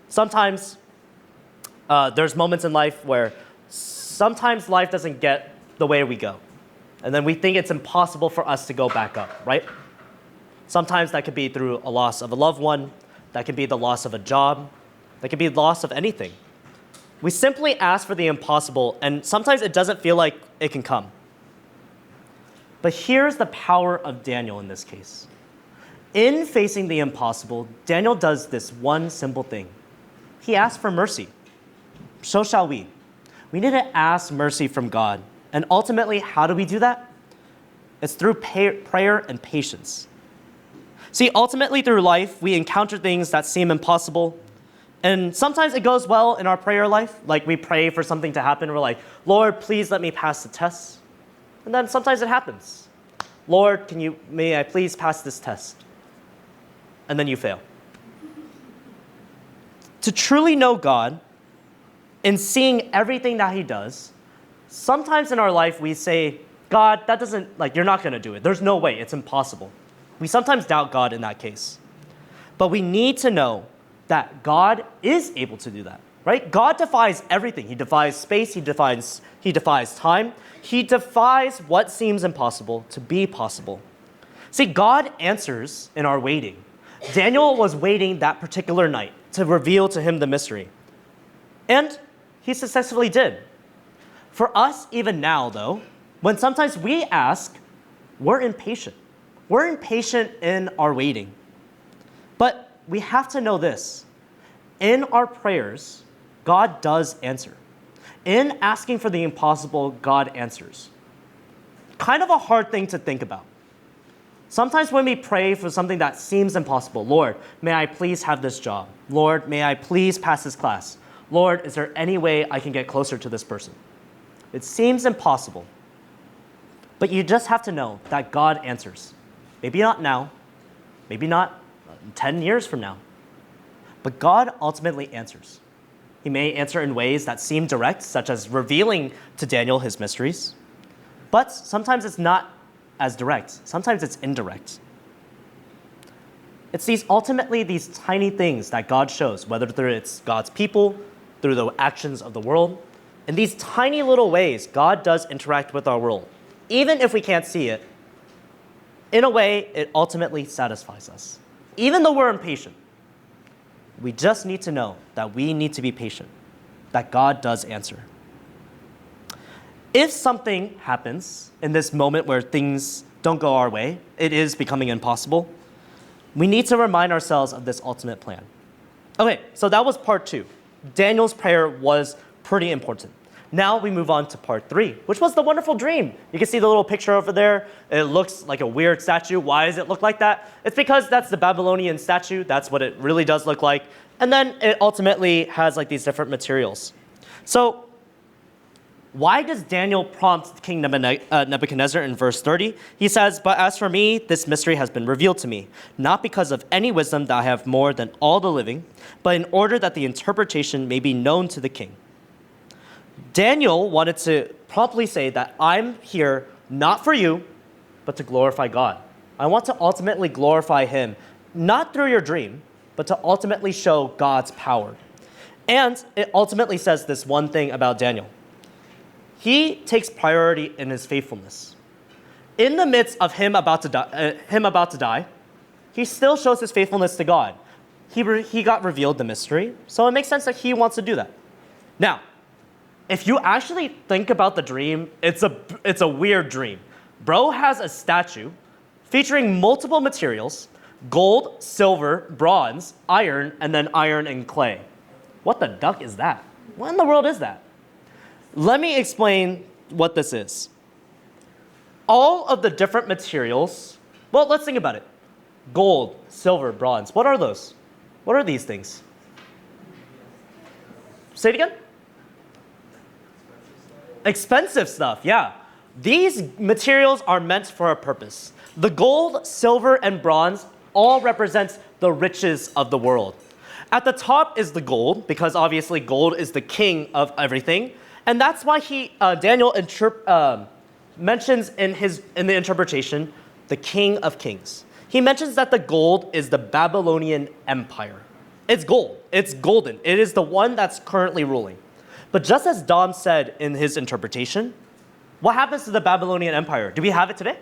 sometimes there's moments in life where sometimes life doesn't get the way we go. And then we think it's impossible for us to go back up, right? Sometimes that could be through a loss of a loved one. That could be the loss of a job. That could be the loss of anything. We simply ask for the impossible, and sometimes it doesn't feel like it can come. But here's the power of Daniel in this case. In facing the impossible, Daniel does this one simple thing. He asks for mercy. So shall we. We need to ask mercy from God. And ultimately, how do we do that? It's through prayer and patience. See, ultimately through life, we encounter things that seem impossible. And sometimes it goes well in our prayer life. Like we pray for something to happen. We're like, Lord, please let me pass the test. And then sometimes it happens. Lord, may I please pass this test? And then you fail. To truly know God and seeing everything that he does, sometimes in our life we say, God, that doesn't, you're not going to do it. There's no way. It's impossible. We sometimes doubt God in that case. But we need to know that God is able to do that, right? God defies everything. He defies space. He defies time. He defies what seems impossible to be possible. See, God answers in our waiting. Daniel was waiting that particular night to reveal to him the mystery. And he successfully did. For us, even now, though, when sometimes we ask, we're impatient. We're impatient in our waiting. But we have to know this. In our prayers, God does answer. In asking for the impossible, God answers. Kind of a hard thing to think about. Sometimes when we pray for something that seems impossible, Lord, may I please have this job? Lord, may I please pass this class? Lord, is there any way I can get closer to this person? It seems impossible. But you just have to know that God answers. Maybe not now, maybe not 10 years from now, but God ultimately answers. He may answer in ways that seem direct, such as revealing to Daniel his mysteries, but sometimes it's not as direct. Sometimes it's indirect. It's ultimately these tiny things that God shows, whether through it's God's people, through the actions of the world. In these tiny little ways, God does interact with our world. Even if we can't see it, in a way, it ultimately satisfies us. Even though we're impatient, we just need to know that we need to be patient, that God does answer. If something happens in this moment where things don't go our way, it is becoming impossible, we need to remind ourselves of this ultimate plan. Okay, so that was part 2. Daniel's prayer was pretty important. Now we move on to part 3, which was the wonderful dream. You can see the little picture over there. It looks like a weird statue. Why does it look like that? It's because that's the Babylonian statue. That's what it really does look like. And then it ultimately has like these different materials. So why does Daniel prompt King Nebuchadnezzar in verse 30? He says, "But as for me, this mystery has been revealed to me, not because of any wisdom that I have more than all the living, but in order that the interpretation may be known to the king." Daniel wanted to promptly say that I'm here not for you, but to glorify God. I want to ultimately glorify him, not through your dream, but to ultimately show God's power. And it ultimately says this one thing about Daniel. He takes priority in his faithfulness. In the midst of him about to die, he still shows his faithfulness to God. He got revealed the mystery, so it makes sense that he wants to do that. Now, if you actually think about the dream, it's a weird dream. Bro has a statue featuring multiple materials: gold, silver, bronze, iron, and then iron and clay. What the duck is that? What in the world is that? Let me explain what this is. All of the different materials, well, let's think about it. Gold, silver, bronze. What are those? What are these things? Say it again. Expensive stuff, yeah. These materials are meant for a purpose. The gold, silver, and bronze all represent the riches of the world. At the top is the gold, because obviously gold is the king of everything. And that's why Daniel mentions in the interpretation the King of Kings. He mentions that the gold is the Babylonian Empire. It's gold. It's golden. It is the one that's currently ruling. But just as Dom said in his interpretation, what happens to the Babylonian Empire? Do we have it today?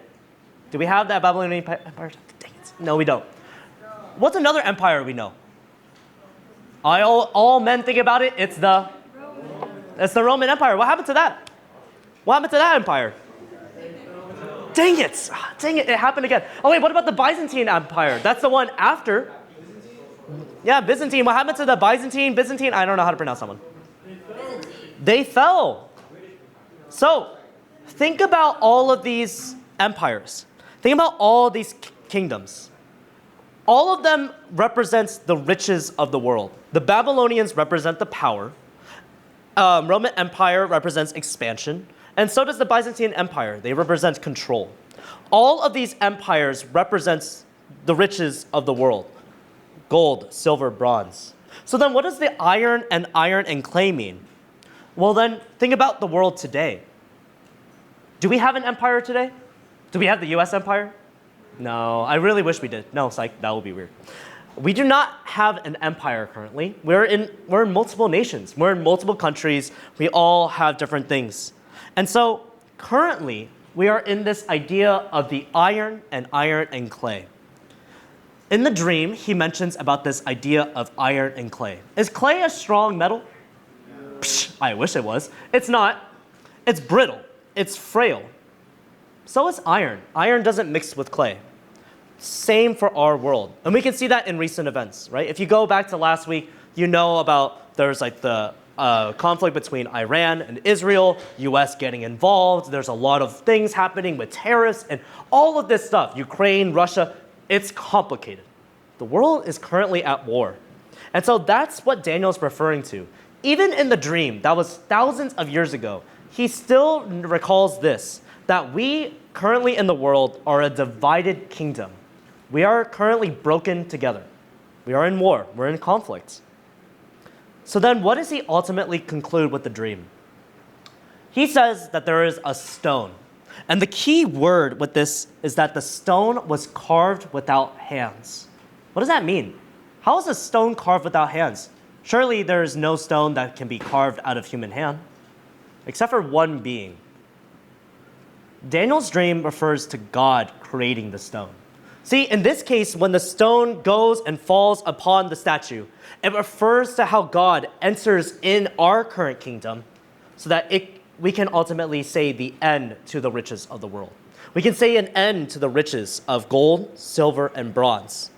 Do we have that Babylonian Empire? Dang it. No, we don't. What's another empire we know? All men think about it. It's the Roman Empire. What happened to that? What happened to that empire? Dang it. Dang it. It happened again. Oh, wait, what about the Byzantine Empire? That's the one after. Yeah, Byzantine. What happened to the Byzantine? I don't know how to pronounce that one. They fell. So, think about all of these empires. Think about all these kingdoms. All of them represents the riches of the world. The Babylonians represent the power. Roman Empire represents expansion, and so does the Byzantine Empire. They represent control. All of these empires represents the riches of the world: gold, silver, bronze. So then what does the iron and clay mean? Well then, think about the world today. Do we have an empire today? Do we have the US empire? No, I really wish we did. No, psych, that would be weird. We do not have an empire currently. We're in multiple nations. We're in multiple countries. We all have different things. And so currently, we are in this idea of the iron and clay. In the dream, he mentions about this idea of iron and clay. Is clay a strong metal? Psh, I wish it was. It's not. It's brittle. It's frail. So is iron. Iron doesn't mix with clay. Same for our world. And we can see that in recent events, right? If you go back to last week, you know about there's like the conflict between Iran and Israel, US getting involved. There's a lot of things happening with tariffs and all of this stuff. Ukraine, Russia, it's complicated. The world is currently at war. And so that's what Daniel's referring to. Even in the dream, that was thousands of years ago, he still recalls this, that we currently in the world are a divided kingdom. We are currently broken together. We are in war. We're in conflict. So then what does he ultimately conclude with the dream? He says that there is a stone. And the key word with this is that the stone was carved without hands. What does that mean? How is a stone carved without hands? Surely there is no stone that can be carved out of human hand, except for one being. Daniel's dream refers to God creating the stone. See, in this case, when the stone goes and falls upon the statue, it refers to how God enters in our current kingdom so that we can ultimately say the end to the riches of the world. We can say an end to the riches of gold, silver, and bronze.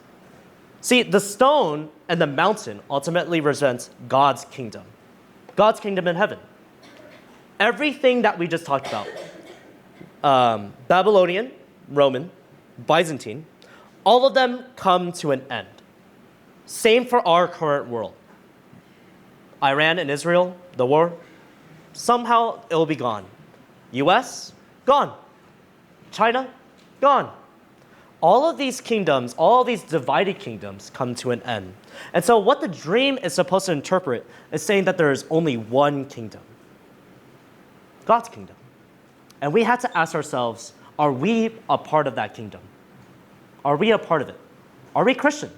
See, the stone and the mountain ultimately represents God's kingdom in heaven. Everything that we just talked about, Babylonian, Roman, Byzantine, all of them come to an end. Same for our current world. Iran and Israel, the war, somehow it will be gone. US, gone. China, gone. All of these kingdoms, all of these divided kingdoms come to an end. And so what the dream is supposed to interpret is saying that there is only one kingdom, God's kingdom. And we had to ask ourselves, are we a part of that kingdom? Are we a part of it? Are we Christian?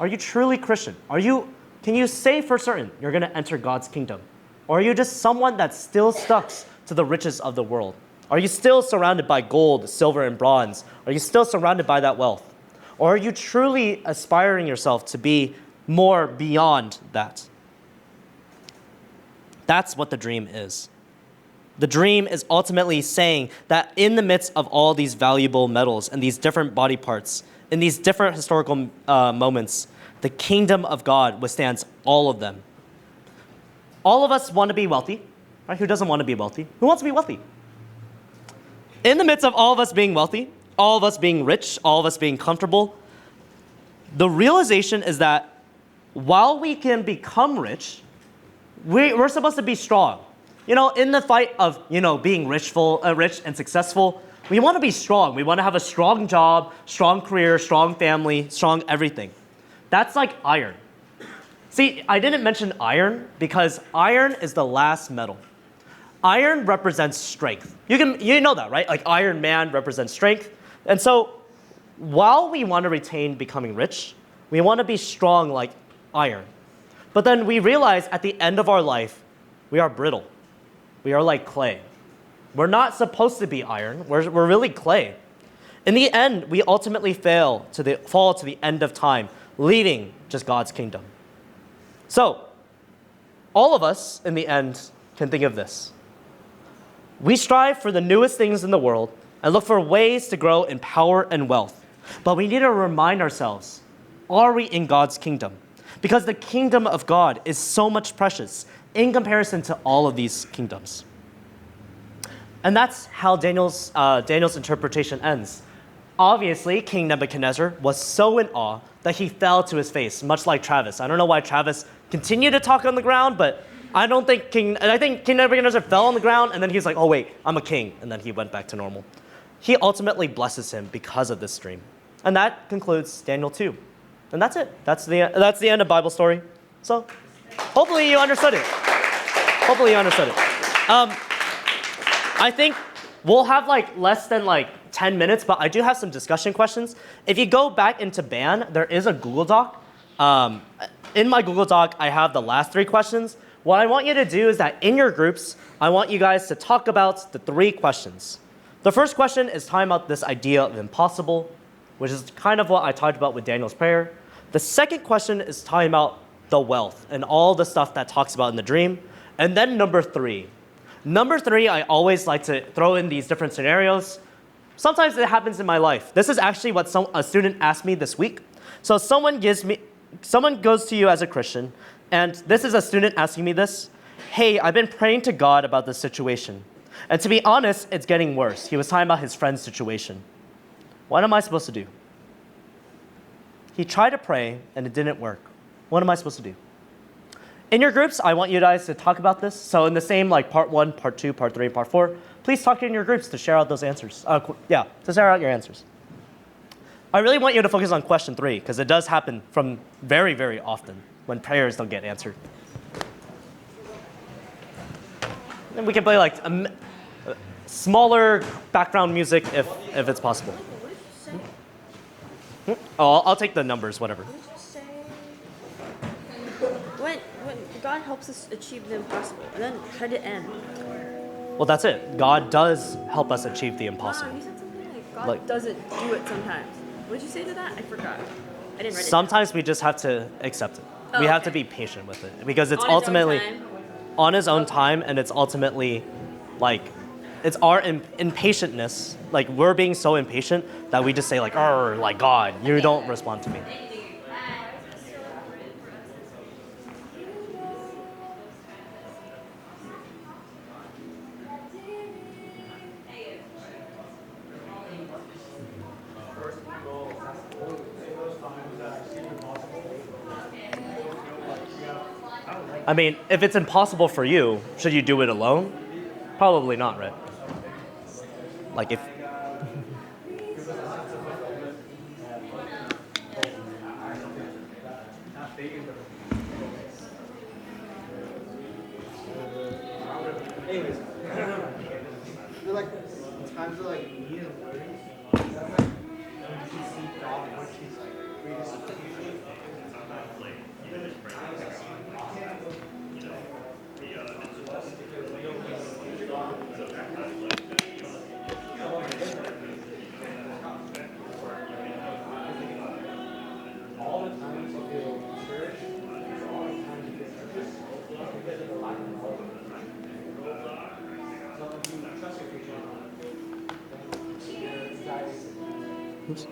Are you truly Christian? Can you say for certain you're going to enter God's kingdom? Or are you just someone that's still stuck to the riches of the world? Are you still surrounded by gold, silver, and bronze? Are you still surrounded by that wealth? Or are you truly aspiring yourself to be more beyond that? That's what the dream is. The dream is ultimately saying that in the midst of all these valuable metals and these different body parts, in these different historical moments, the kingdom of God withstands all of them. All of us want to be wealthy, right? Who doesn't want to be wealthy? Who wants to be wealthy? In the midst of all of us being wealthy, all of us being rich, all of us being comfortable, the realization is that while we can become rich, we're supposed to be strong. In the fight of, being rich and successful, we want to be strong. We want to have a strong job, strong career, strong family, strong everything. That's like iron. See, I didn't mention iron because iron is the last metal. Iron represents strength. You know that, right? Like Iron Man represents strength. And so while we want to retain becoming rich, we want to be strong like iron. But then we realize at the end of our life, we are brittle. We are like clay. We're not supposed to be iron. We're really clay. In the end, we ultimately fall to the end of time, leaving just God's kingdom. So, all of us, in the end, can think of this. We strive for the newest things in the world and look for ways to grow in power and wealth. But we need to remind ourselves, are we in God's kingdom? Because the kingdom of God is so much precious in comparison to all of these kingdoms. And that's how Daniel's interpretation ends. Obviously, King Nebuchadnezzar was so in awe that he fell to his face, much like Travis. I don't know why Travis continued to talk on the ground, but I think King Nebuchadnezzar fell on the ground, and then he's like, oh wait, I'm a king, and then he went back to normal. He ultimately blesses him because of this dream. And that concludes Daniel 2. And that's it. That's the end of Bible story. So hopefully you understood it. I think we'll have less than 10 minutes, but I do have some discussion questions. If you go back into BAN, there is a Google Doc. In my Google Doc, I have the last 3 questions. What I want you to do is that in your groups, I want you guys to talk about the 3 questions. The first question is talking about this idea of impossible, which is kind of what I talked about with Daniel's prayer. The second question is talking about the wealth and all the stuff that talks about in the dream. And then number 3. Number 3, I always like to throw in these different scenarios. Sometimes it happens in my life. This is actually what a student asked me this week. So someone goes to you as a Christian, and this is a student asking me this. Hey, I've been praying to God about this situation. And to be honest, it's getting worse. He was talking about his friend's situation. What am I supposed to do? He tried to pray, and it didn't work. What am I supposed to do? In your groups, I want you guys to talk about this. So in the same part 1, part 2, part 3, part 4, please talk in your groups to share out those answers. To share out your answers. I really want you to focus on question 3, because it does happen from very, very often when prayers don't get answered. And we can play smaller background music if it's possible. Oh, I'll take the numbers, whatever. When God helps us achieve the impossible, and then how did it end? Well, that's it. God does help us achieve the impossible. You said something God doesn't do it sometimes. What did you say to that? I forgot. I didn't write it Sometimes we just have to accept it. Oh, we have to be patient with it because it's On his own ultimately time? on his own time, and it's ultimately it's our impatientness. We're being so impatient that we just say God, you don't respond to me. I mean, if it's impossible for you, should you do it alone? Probably not, right? Like if Anyways, they're like times where like me and learning, she sees God when she's like all the times you feel church, all the times you feel nervous, because of the lack of hope. Oops.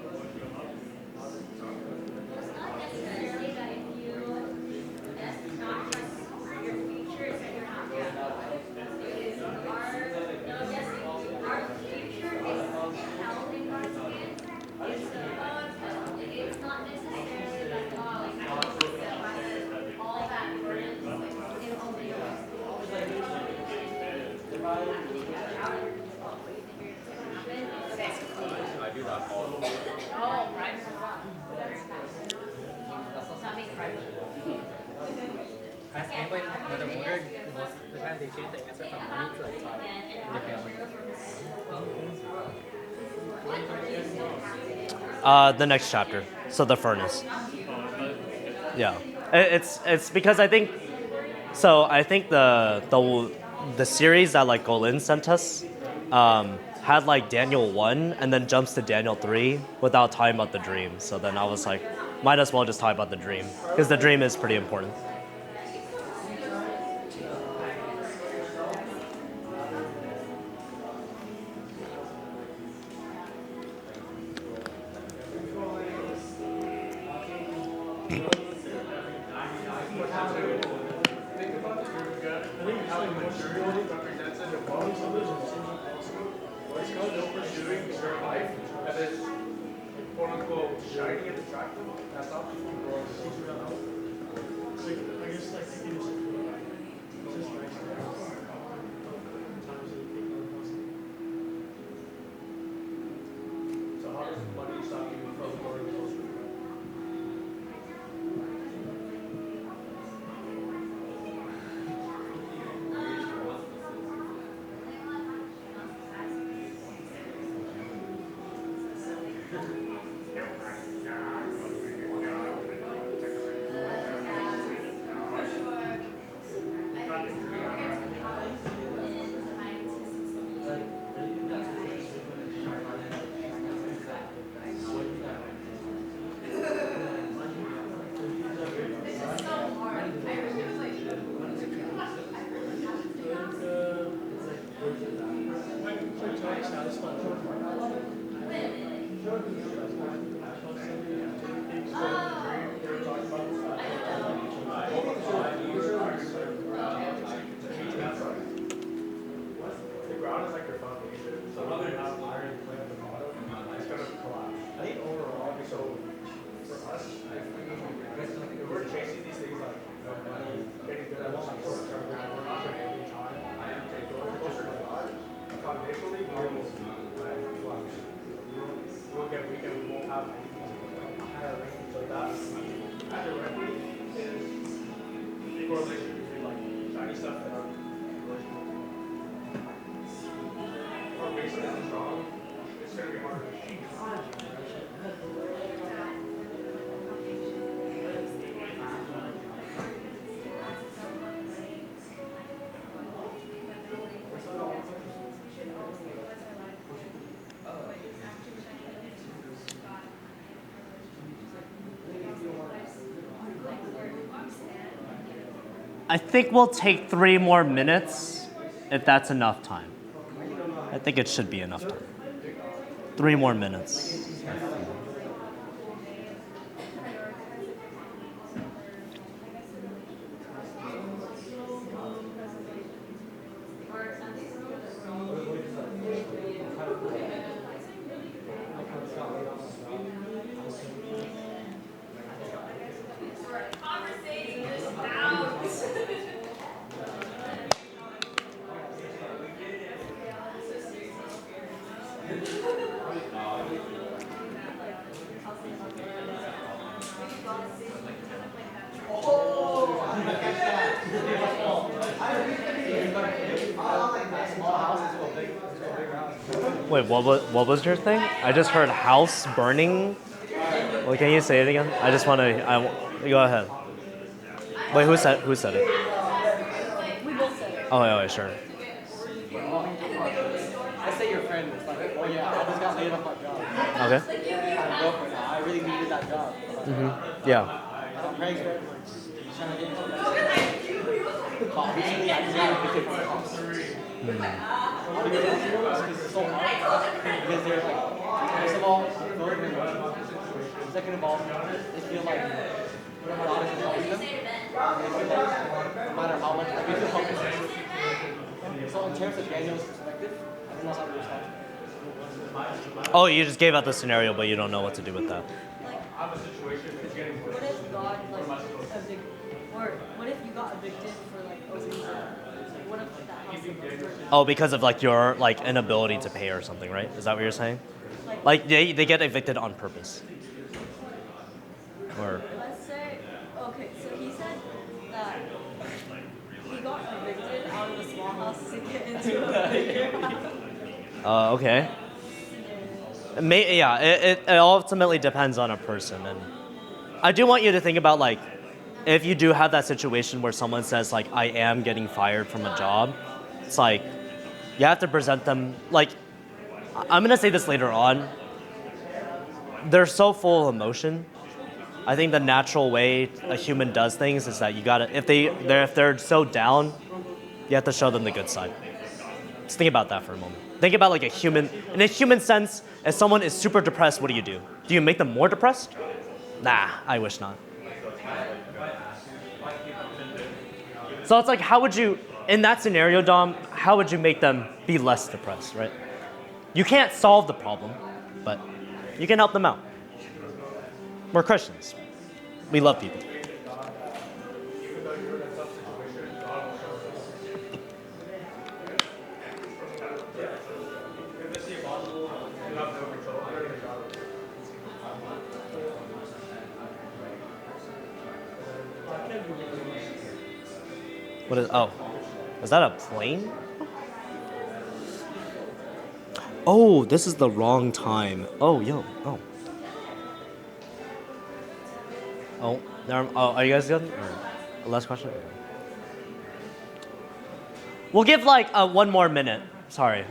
Has anybody ever wondered most of the time they change the answer from money to like time in their family? the next chapter. So the furnace. Yeah, it's because I think so. I think the series that like Golin sent us had like Daniel 1 and then jumps to Daniel 3 without talking about the dream. So then I was like, might as well just talk about the dream because the dream is pretty important. I think we'll take 3 more minutes if that's enough time. I think it should be enough time. 3 more minutes. Conversating this out. Wait, what was your thing? I just heard house burning. Well, can you say it again? I just want to. Go ahead. Wait, who said it? We both said it. Oh, yeah, sure. Let's say your friend was like, oh yeah, I just got laid off my job. Okay. I really needed that job. Yeah. Craig's trying to get into that. Recently, I just got evicted from the house. Because it's so hard. Because they're like, first of all, going in second of all, they feel like God isn't helping them. They feel like no matter how much, they feel helpless. So in terms of Daniel's perspective, I don't know how to respond. Oh, you just gave out the scenario, but you don't know what to do with that. What if God what if you got evicted for like a reason? Like, what if that house? Oh, because of like your like inability to pay or something, right? Is that what you're saying? Like they get evicted on purpose. Or. Let's say, okay, so he said that he got evicted out of a small house to get into a bigger house. Okay. It ultimately depends on a person, and I do want you to think about like, if you do have that situation where someone says like, I am getting fired from a job, it's like, you have to present them like, I'm gonna say this later on. They're so full of emotion. I think the natural way a human does things is that you gotta, if they're so down, you have to show them the good side. Just think about that for a moment. Think about like in a human sense, if someone is super depressed, what do? Do you make them more depressed? Nah, I wish not. So it's like, how would you, in that scenario, Dom, how would you make them be less depressed, right? You can't solve the problem, but you can help them out. We're Christians. We love people. What is, oh, is that a plane? Oh, this is the wrong time. Oh, yo, oh. Oh, are you guys good? Or last question? We'll give like one more minute. Sorry.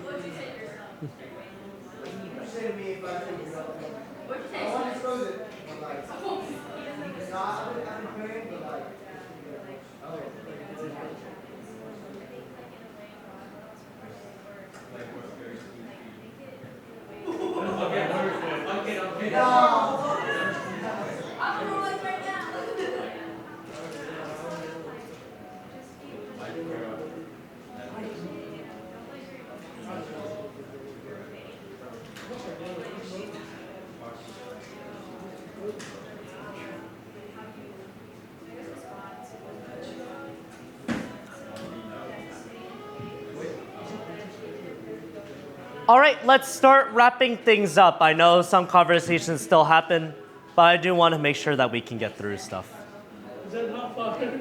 All right, let's start wrapping things up. I know some conversations still happen, but I do want to make sure that we can get through stuff.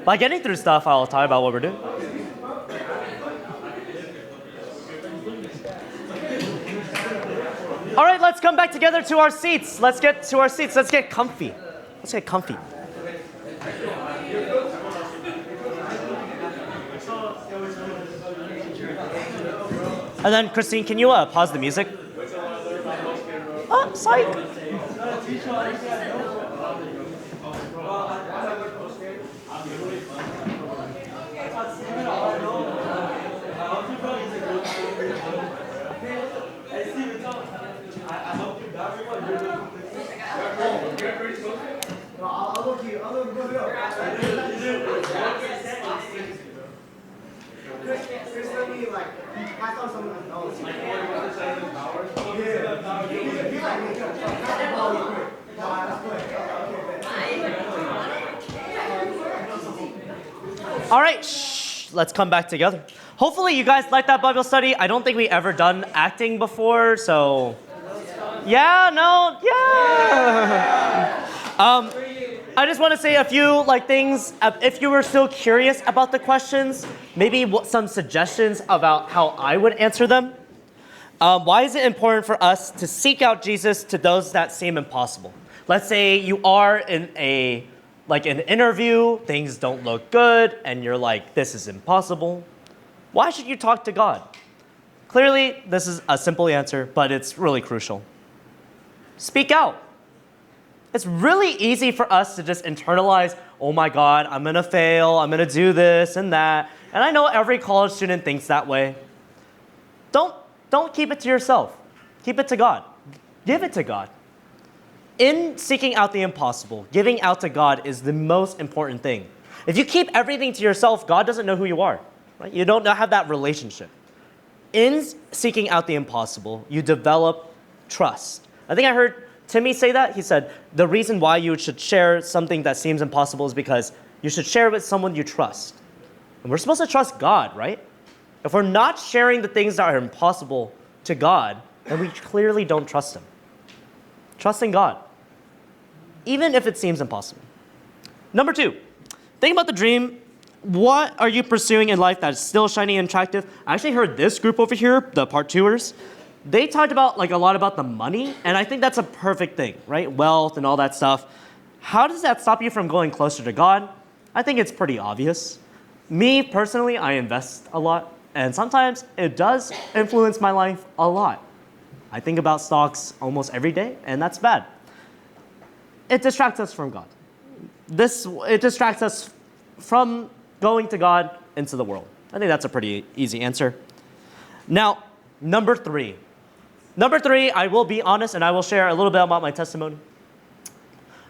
By getting through stuff, I'll talk about what we're doing. All right, let's come back together to our seats. Let's get to our seats. Let's get comfy. Let's get comfy. And then, Christine, can you pause the music? Oh, psych. All right, shh, let's come back together. Hopefully you guys like that Bible study. I don't think we ever done acting before, so yeah, no, yeah. I just want to say a few things. If you were still curious about the questions, maybe some suggestions about how I would answer them. Why is it important for us to seek out Jesus to those that seem impossible? Let's say you are in an interview, things don't look good, and you're like, this is impossible. Why should you talk to God? Clearly, this is a simple answer, but it's really crucial. Speak out. It's really easy for us to just internalize, oh my God, I'm gonna fail, I'm gonna do this and that. And I know every college student thinks that way. Don't keep it to yourself. Keep it to God. Give it to God. In seeking out the impossible, giving out to God is the most important thing. If you keep everything to yourself, God doesn't know who you are. Right? You don't have that relationship. In seeking out the impossible, you develop trust. I think I heard Timmy say that. He said, the reason why you should share something that seems impossible is because you should share it with someone you trust. And we're supposed to trust God, right? If we're not sharing the things that are impossible to God, then we clearly don't trust Him. Trust in God, even if it seems impossible. Number 2, think about the dream. What are you pursuing in life that is still shiny and attractive? I actually heard this group over here, the part 2ers, they talked about a lot about the money, and I think that's a perfect thing, right? Wealth and all that stuff. How does that stop you from going closer to God? I think it's pretty obvious. Me, personally, I invest a lot, and sometimes it does influence my life a lot. I think about stocks almost every day, and that's bad. It distracts us from God. It distracts us from going to God into the world. I think that's a pretty easy answer. Now, number 3. Number 3, I will be honest, and I will share a little bit about my testimony.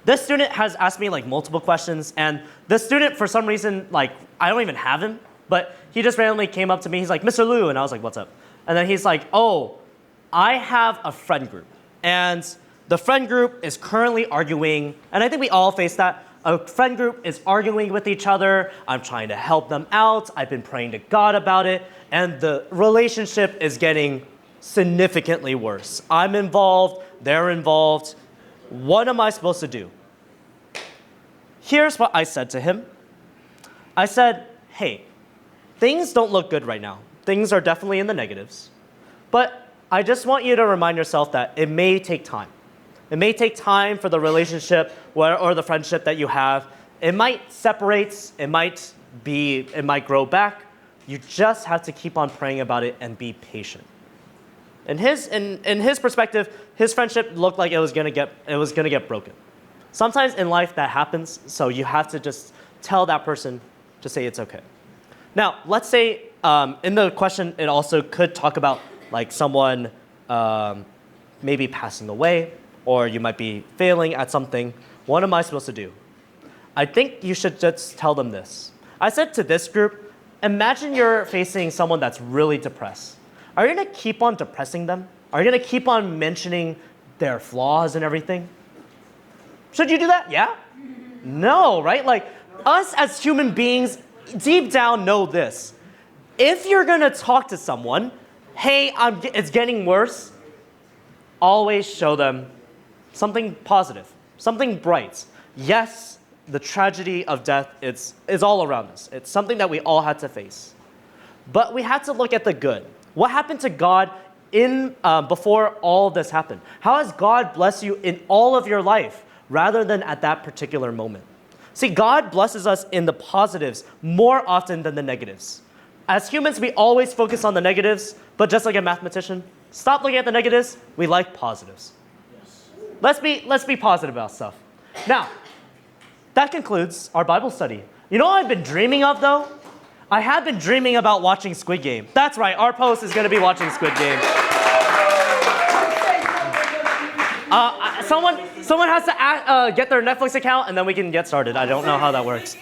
This student has asked me multiple questions, and this student, for some reason, I don't even have him, but he just randomly came up to me. He's like, Mr. Liu, and I was like, what's up? And then he's like, oh, I have a friend group, and the friend group is currently arguing, and I think we all face that. A friend group is arguing with each other. I'm trying to help them out. I've been praying to God about it, and the relationship is getting significantly worse. I'm involved, they're involved. What am I supposed to do? Here's what I said to him. I said, hey, things don't look good right now. Things are definitely in the negatives. But I just want you to remind yourself that it may take time. It may take time for the relationship or the friendship that you have. It might separate, it might grow back. You just have to keep on praying about it and be patient. In his perspective, his friendship looked like it was gonna get broken. Sometimes in life that happens, so you have to just tell that person to say it's okay. Now, let's say in the question, it also could talk about someone maybe passing away, or you might be failing at something. What am I supposed to do? I think you should just tell them this. I said to this group, imagine you're facing someone that's really depressed. Are you gonna keep on depressing them? Are you gonna keep on mentioning their flaws and everything? Should you do that? Yeah? No, right? Us as human beings, deep down know this. If you're gonna talk to someone, hey, it's getting worse, always show them something positive, something bright. Yes, the tragedy of death is all around us. It's something that we all had to face. But we have to look at the good. What happened to God before all this happened? How has God blessed you in all of your life rather than at that particular moment? See, God blesses us in the positives more often than the negatives. As humans, we always focus on the negatives, but just like a mathematician, stop looking at the negatives, we like positives. Let's be positive about stuff. Now, that concludes our Bible study. You know what I've been dreaming of, though? I have been dreaming about watching Squid Game. That's right, our post is going to be watching Squid Game. Someone has to get their Netflix account, and then we can get started. I don't know how that works.